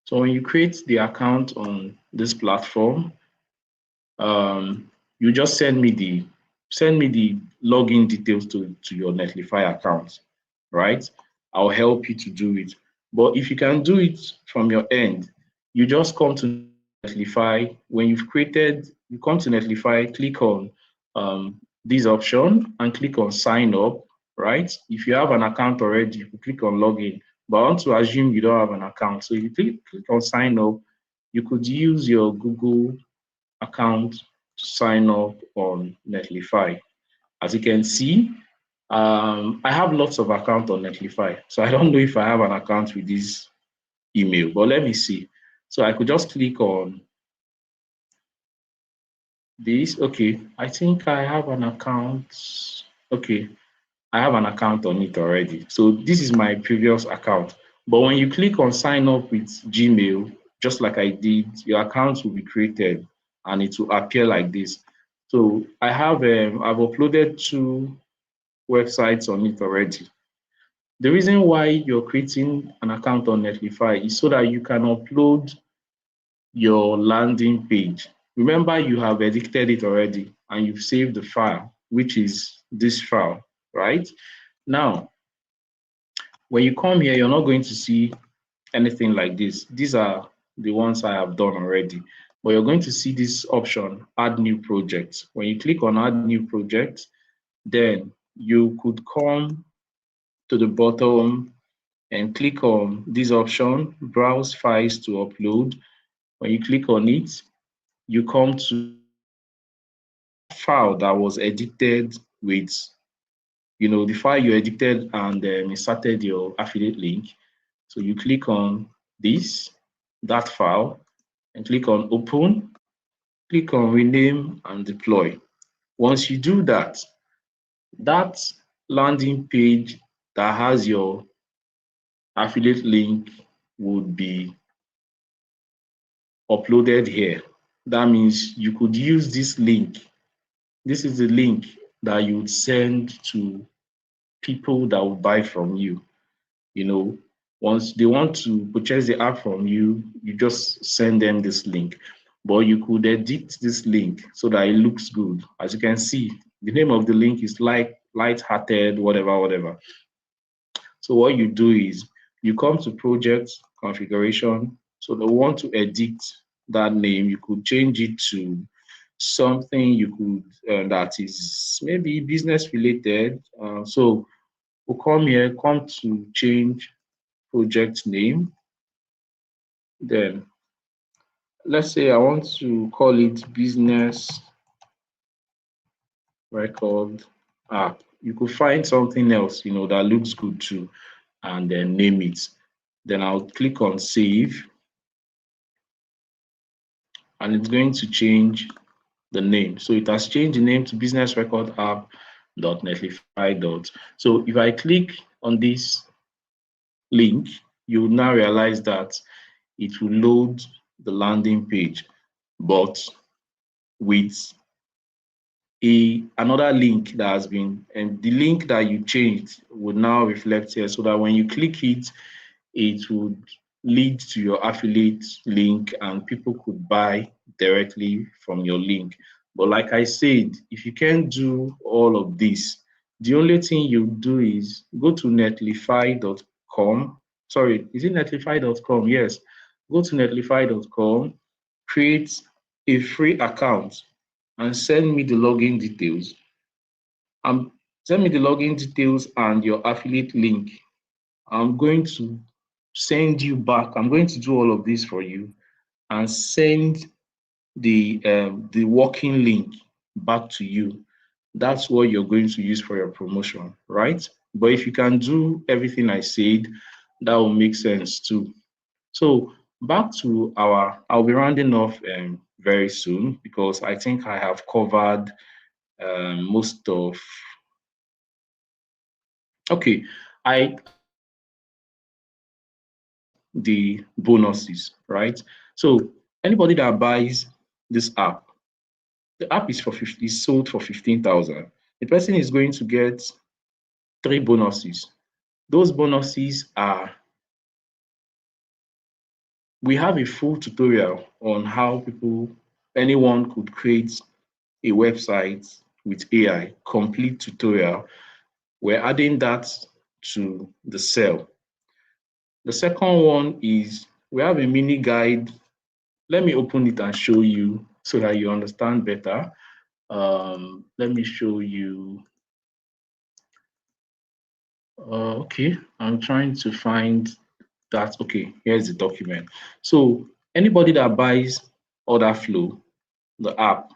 So when you create the account on this platform, you just send me the login details to your Netlify account, right? I'll help you to do it. But if you can do it from your end, you just come to Netlify. When you've created, you come to Netlify, click on this option and click on sign up, right? If you have an account already, you click on login. But I want to assume you don't have an account. So if you click on sign up, you could use your Google account to sign up on Netlify. As you can see, I have lots of accounts on Netlify. So I don't know if I have an account with this email, but let me see. So I could just click on this. Okay, I think I have an account. Okay, I have an account on it already. So this is my previous account. But when you click on sign up with Gmail, just like I did, your account will be created and it will appear like this. So I've uploaded two websites on it already. The reason why you're creating an account on Netlify is so that you can upload your landing page. Remember, you have edited it already and you've saved the file, which is this file, right? Now, when you come here, you're not going to see anything like this. These are the ones I have done already. But you're going to see this option, add new project. When you click on add new project, then you could come to the bottom and click on this option, browse files to upload. When you click on it, you come to file that was edited with, the file you edited and inserted your affiliate link. So you click on that file, and click on open, click on rename and deploy. Once you do that, that landing page that has your affiliate link would be uploaded here. That means you could use this link. This is the link that you would send to people that will buy from you. Once they want to purchase the app from you, you just send them this link. But you could edit this link so that it looks good. As you can see, the name of the link is light-hearted, whatever. So what you do is you come to project configuration. So they want to edit that name. You could change it to something you could that is maybe business related. So we'll come to change project name. Then let's say I want to call it business record app. You could find something else, that looks good too, and then name it. Then I'll click on save, and it's going to change the name. So it has changed the name to business record app.netlify. So if I click on this link, you will now realize that it will load the landing page, but with another link and the link that you changed would now reflect here, so that when you click it, it would lead to your affiliate link and people could buy directly from your link. But like I said, if you can't do all of this, the only thing you do is go to netlify.com. Sorry, is it netlify.com? Yes. Go to netlify.com, create a free account, and send me the login details. Send me the login details and your affiliate link. I'm going to send you back. I'm going to do all of this for you and send the working link back to you. That's what you're going to use for your promotion, right? But if you can do everything I said, that will make sense too. So back to I'll be rounding off very soon because I think I have covered most of. Okay, I the bonuses, right? So anybody that buys this app, the app is sold for 15,000. The person is going to get three bonuses. Those bonuses are, we have a full tutorial on how anyone could create a website with AI, complete tutorial. We're adding that to the sale. The second one is we have a mini guide. Let me open it and show you so that you understand better. Let me show you. Okay, I'm trying to find that. Okay, here's the document. So anybody that buys OrderFlow, the app,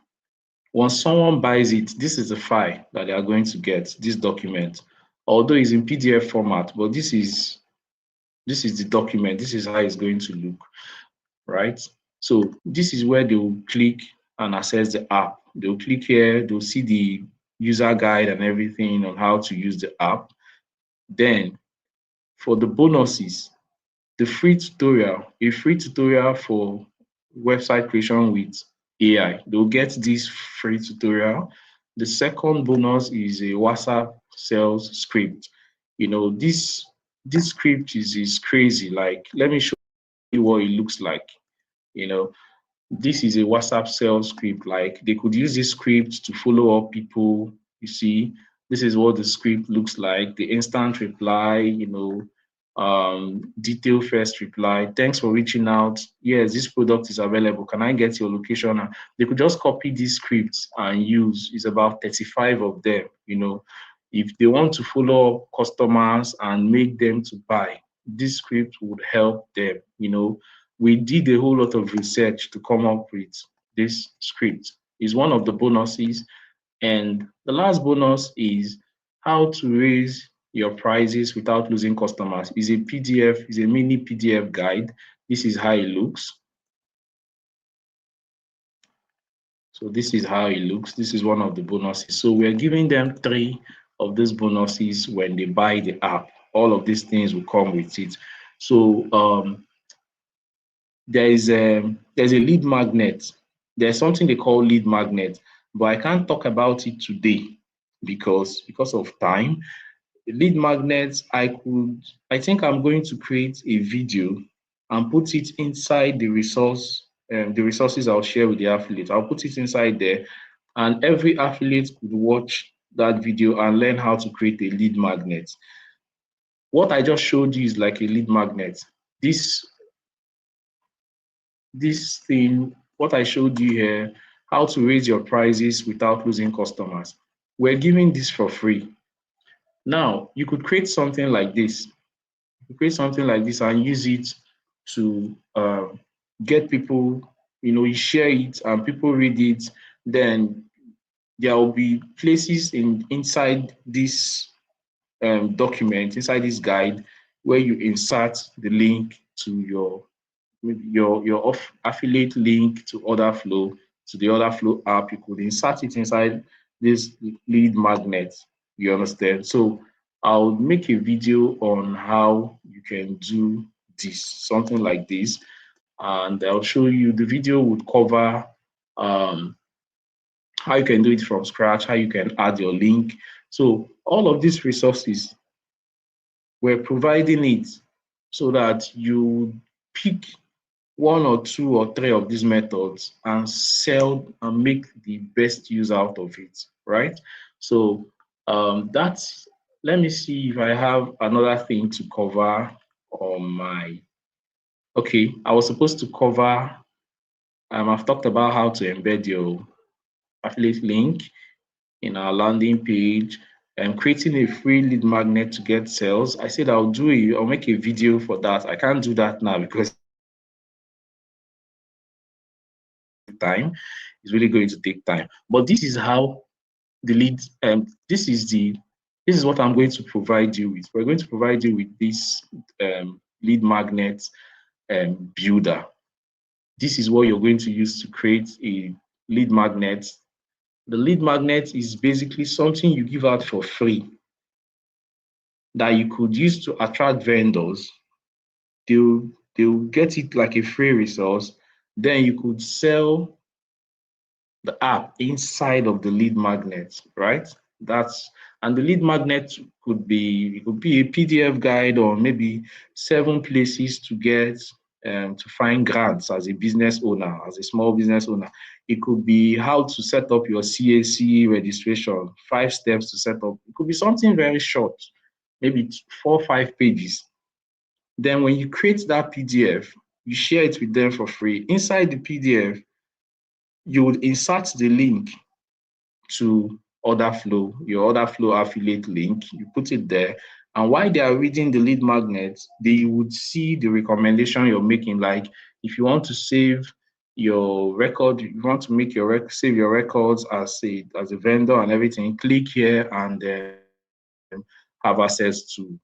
once someone buys it, this is the file that they are going to get, this document. Although it's in PDF format, but this is the document. This is how it's going to look, right? So this is where they will click and access the app. They'll click here, they'll see the user guide and everything on how to use the app. Then for the bonuses, the a free tutorial for website creation with AI. They'll get this free tutorial. The second bonus is a WhatsApp sales script. You know, this script is crazy. Like, let me show you what it looks like. You know, this is a WhatsApp sales script. Like, they could use this script to follow up people. You see, this is what the script looks like. The instant reply, detail first reply. Thanks for reaching out. Yes, this product is available. Can I get your location? And they could just copy these scripts and use. It's about 35 of them. If they want to follow up customers and make them to buy, this script would help them. We did a whole lot of research to come up with this script. It's one of the bonuses. And the last bonus is how to raise your prices without losing customers. Is a PDF, is a mini PDF guide. This is how it looks. So this is how it looks. This is one of the bonuses. So we're giving them 3 of these bonuses when they buy the app. All of these things will come with it. So there's a lead magnet. There's something they call lead magnet, but I can't talk about it today because of time. Lead magnets, I think I'm going to create a video and put it inside the resources I'll share with the affiliate. I'll put it inside there, and every affiliate could watch that video and learn how to create a lead magnet. What I just showed you is like a lead magnet. This thing, what I showed you here, how to raise your prices without losing customers. We're giving this for free. Now, you could create something like this. You create something like this and use it to get people, you share it and people read it. Then there will be places inside this document, inside this guide, where you insert the link to your affiliate link to OrderFlow, to the OrderFlow app. You could insert it inside this lead magnet. You understand? So I'll make a video on how you can do this, something like this, and I'll show you. The video would cover how you can do it from scratch, how you can add your link. So all of these resources, we're providing it so that you pick one or two or three of these methods and sell and make the best use out of it, right? So that's, let me see if I have another thing to cover on my, okay, I was supposed to cover, I've talked about how to embed your affiliate link in our landing page and creating a free lead magnet to get sales. I said I'll make a video for that. I can't do that now because time is really going to take time. But this is how the lead, this is what I'm going to provide you with. We're going to provide you with this lead magnet builder. This is what you're going to use to create a lead magnet. The lead magnet is basically something you give out for free that you could use to attract vendors. They'll get it like a free resource. Then you could sell the app inside of the lead magnet, right? That's, and the lead magnet could be a PDF guide or maybe 7 places to get to find grants as a business owner, as a small business owner. It could be how to set up your CAC registration, 5 steps to set up. It could be something very short, maybe 4 or 5 pages. Then when you create that PDF, you share it with them for free. Inside the PDF, you would insert the link to OrderFlow, your OrderFlow affiliate link. You put it there, and while they are reading the lead magnet, they would see the recommendation you're making. Like if you want to save your record, you want to make your save your records as a vendor and everything, click here and have access to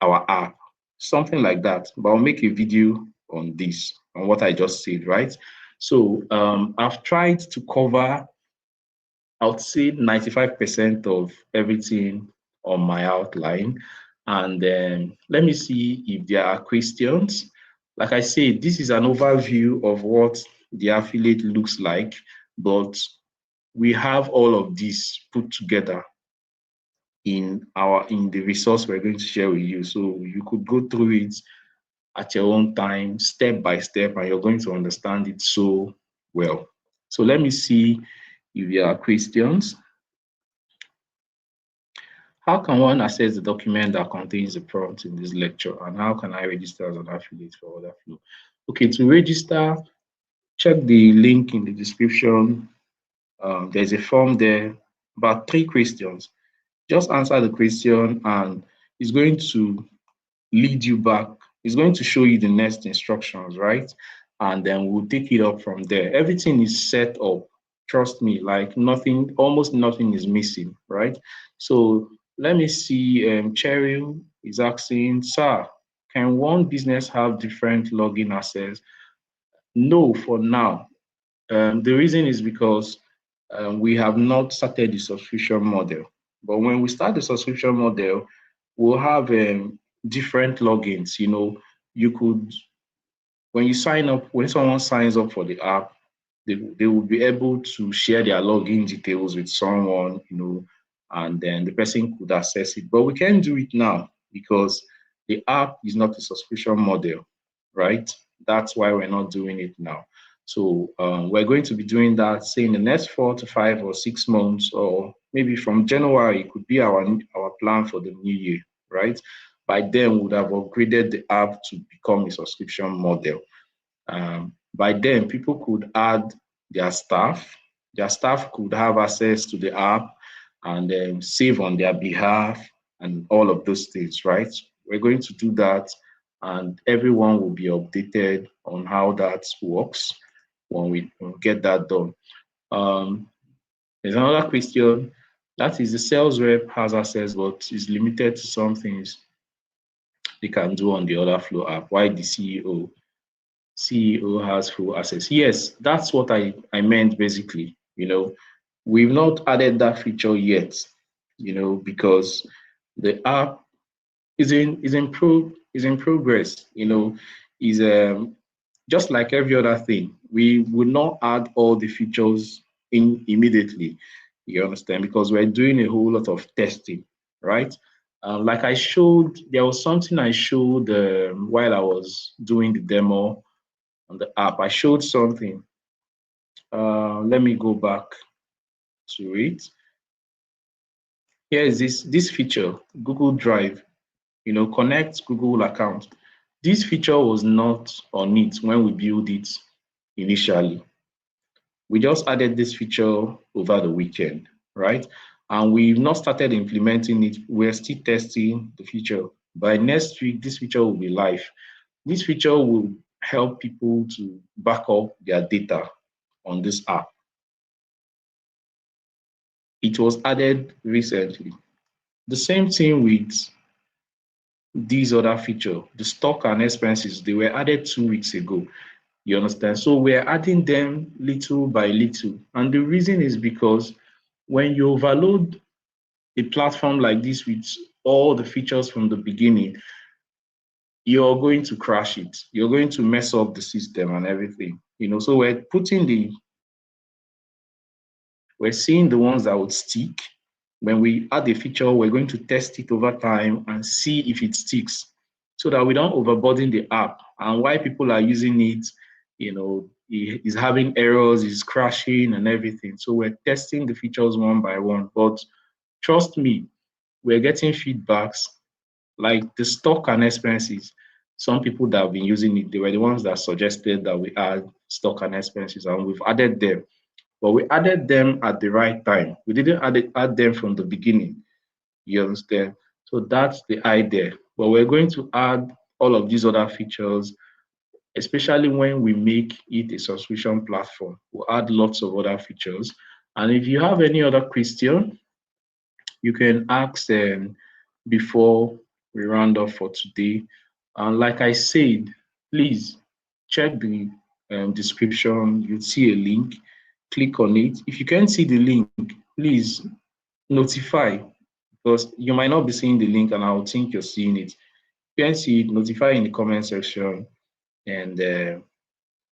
our app, something like that. But I'll make a video on this, on what I just said, right? So I've tried to cover, I would say 95% of everything on my outline. And then let me see if there are questions. Like I said, this is an overview of what the affiliate looks like, but we have all of this put together in the resource we're going to share with you. So you could go through it at your own time, step by step, and you're going to understand it so well. So let me see if there are questions. How can one access the document that contains the prompt in this lecture? And how can I register as an affiliate for OrderFlow? Okay, to register, check the link in the description. There's a form there, about 3 questions. Just answer the question and it's going to lead you back. It's going to show you the next instructions, right? And then we'll take it up from there. Everything is set up. Trust me, like nothing, almost nothing is missing, right? So let me see. Cheryl is asking, sir, can one business have different login access? No, for now. The reason is because we have not started the subscription model. But when we start the subscription model, we'll have different logins. You know, you could, when you sign up, when someone signs up for the app, they will be able to share their login details with someone, you know, and then the person could access it. But we can't do it now because the app is not a subscription model, right? That's why we're not doing it now. So we're going to be doing that, say in the next 4 to 5 or 6 months, or maybe from January, it could be our plan for the new year, right? By then, we would have upgraded the app to become a subscription model. By then, people could add their staff. Their staff could have access to the app and then save on their behalf and all of those things, right? We're going to do that and everyone will be updated on how that works when we get that done. There's another question. That is, the sales rep has access, but is limited to some things they can do on the OrderFlow app. Why the CEO has full access? Yes, that's what I meant basically. You know, we've not added that feature yet, you know, because the app is in progress, you know, is just like every other thing. We will not add all the features in immediately, you understand, because we're doing a whole lot of testing, right? Like I showed, there was something I showed while I was doing the demo on the app. I showed something. Let me go back to it. Here is this feature, Google Drive. Connect Google account. This feature was not on it when we built it initially. We just added this feature over the weekend, right? And we've not started implementing it. We're still testing the feature. By next week, this feature will be live. This feature will help people to back up their data on this app. It was added recently. The same thing with these other feature, the stock and expenses, they were added 2 weeks ago. You understand? So we're adding them little by little. And the reason is because when you overload a platform like this with all the features from the beginning, you're going to crash it. You're going to mess up the system and everything. So we're seeing the ones that would stick. When we add a feature, we're going to test it over time and see if it sticks so that we don't overburden the app. And why people are using it, is having errors, is crashing and everything. So we're testing the features one by one. But trust me, we're getting feedbacks like the stock and expenses. Some people that have been using it, they were the ones that suggested that we add stock and expenses, and we've added them. But we added them at the right time. We didn't add them from the beginning. You understand? So that's the idea. But we're going to add all of these other features, especially when we make it a subscription platform. We'll add lots of other features. And if you have any other question, you can ask them before we round off for today. And like I said, please check the description. You'll see a link. Click on it. If you can't see the link, please notify, because you might not be seeing the link and I'll think you're seeing it. If you can't see it, notify in the comment section and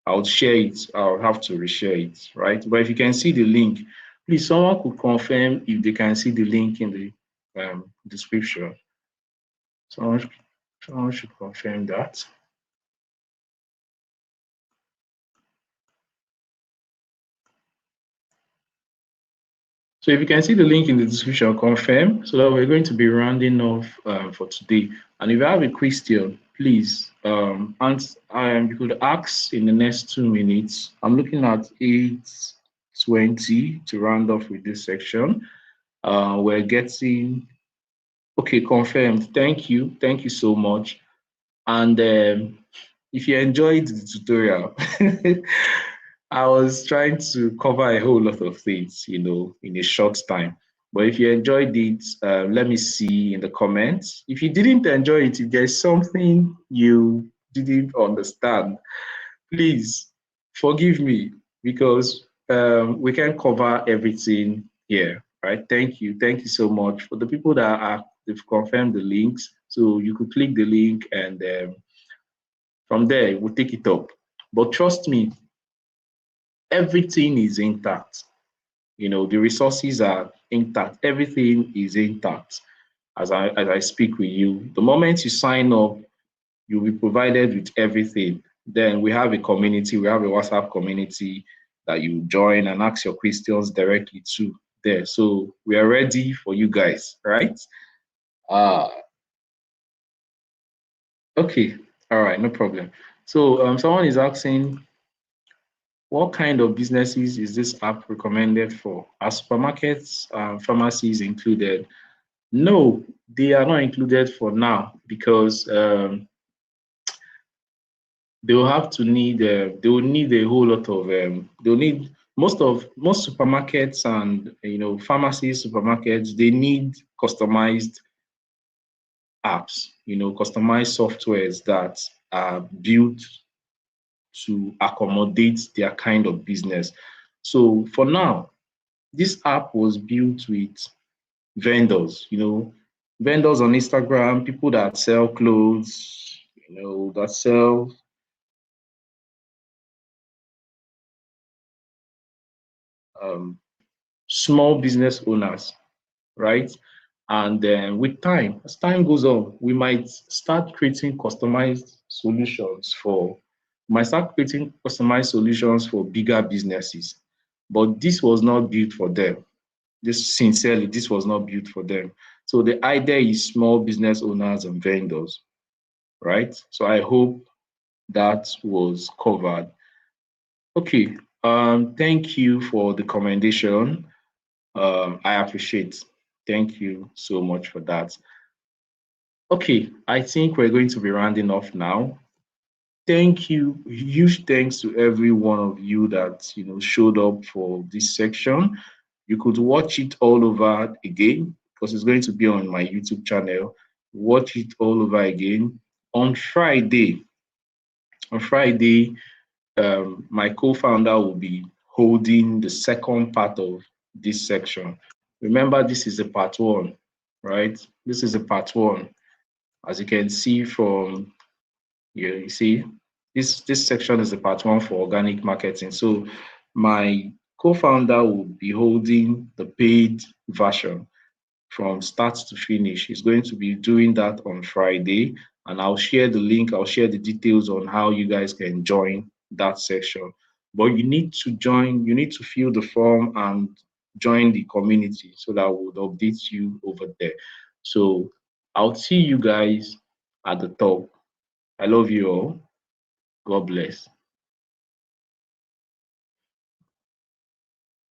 I'll share it. I'll have to reshare it, right? But if you can see the link, please, someone could confirm if they can see the link in the description. Someone should confirm that. So if you can see the link in the description, confirm, so that we're going to be rounding off for today. And if you have a question, please, you could ask in the next 2 minutes. I'm looking at 8:20 to round off with this section. We're getting, okay, confirmed. Thank you. Thank you so much. And if you enjoyed the tutorial, I was trying to cover a whole lot of things, in a short time. But if you enjoyed it, let me see in the comments. If you didn't enjoy it, if there's something you didn't understand, please forgive me, because we can cover everything here, right? Thank you. Thank you so much. For the people that they've confirmed the links, so you could click the link and from there, we'll take it up. But trust me, everything is intact. The resources are intact. Everything is intact as I speak with you. The moment you sign up, you'll be provided with everything. Then we have a community, we have a WhatsApp community that you join and ask your questions directly to there. So we are ready for you guys, right? Uh, okay, all right, no problem. So someone is asking, what kind of businesses is this app recommended for? Are supermarkets, pharmacies included? No, they are not included for now, because they will have to need. They will need a whole lot of. They will need most supermarkets and pharmacies, supermarkets. They need customized apps. Customized softwares that are built to accommodate their kind of business. So for now, this app was built with vendors, vendors on Instagram, people that sell clothes, that sell small business owners, right? And then with time, as time goes on, we might start creating customized solutions for bigger businesses. But this was not built for them. This was not built for them. So the idea is small business owners and vendors, right? So I hope that was covered. Okay. Thank you for the commendation. I appreciate. Thank you so much for that. Okay, I think we're going to be rounding off now. Thank you. Huge thanks to every one of you that showed up for this section. You could watch it all over again because it's going to be on my YouTube channel. Watch it all over again on Friday. On Friday, my co-founder will be holding the second part of this section. Remember, this is a part one, right? This is a part one. As you can see from here, you see, this section is the part one for organic marketing. So my co-founder will be holding the paid version from start to finish. He's going to be doing that on Friday, and I'll share the link. I'll share the details on how you guys can join that section. But you need to join, you need to fill the form and join the community so that we'll update you over there. So I'll see you guys at the top. I love you all. God bless.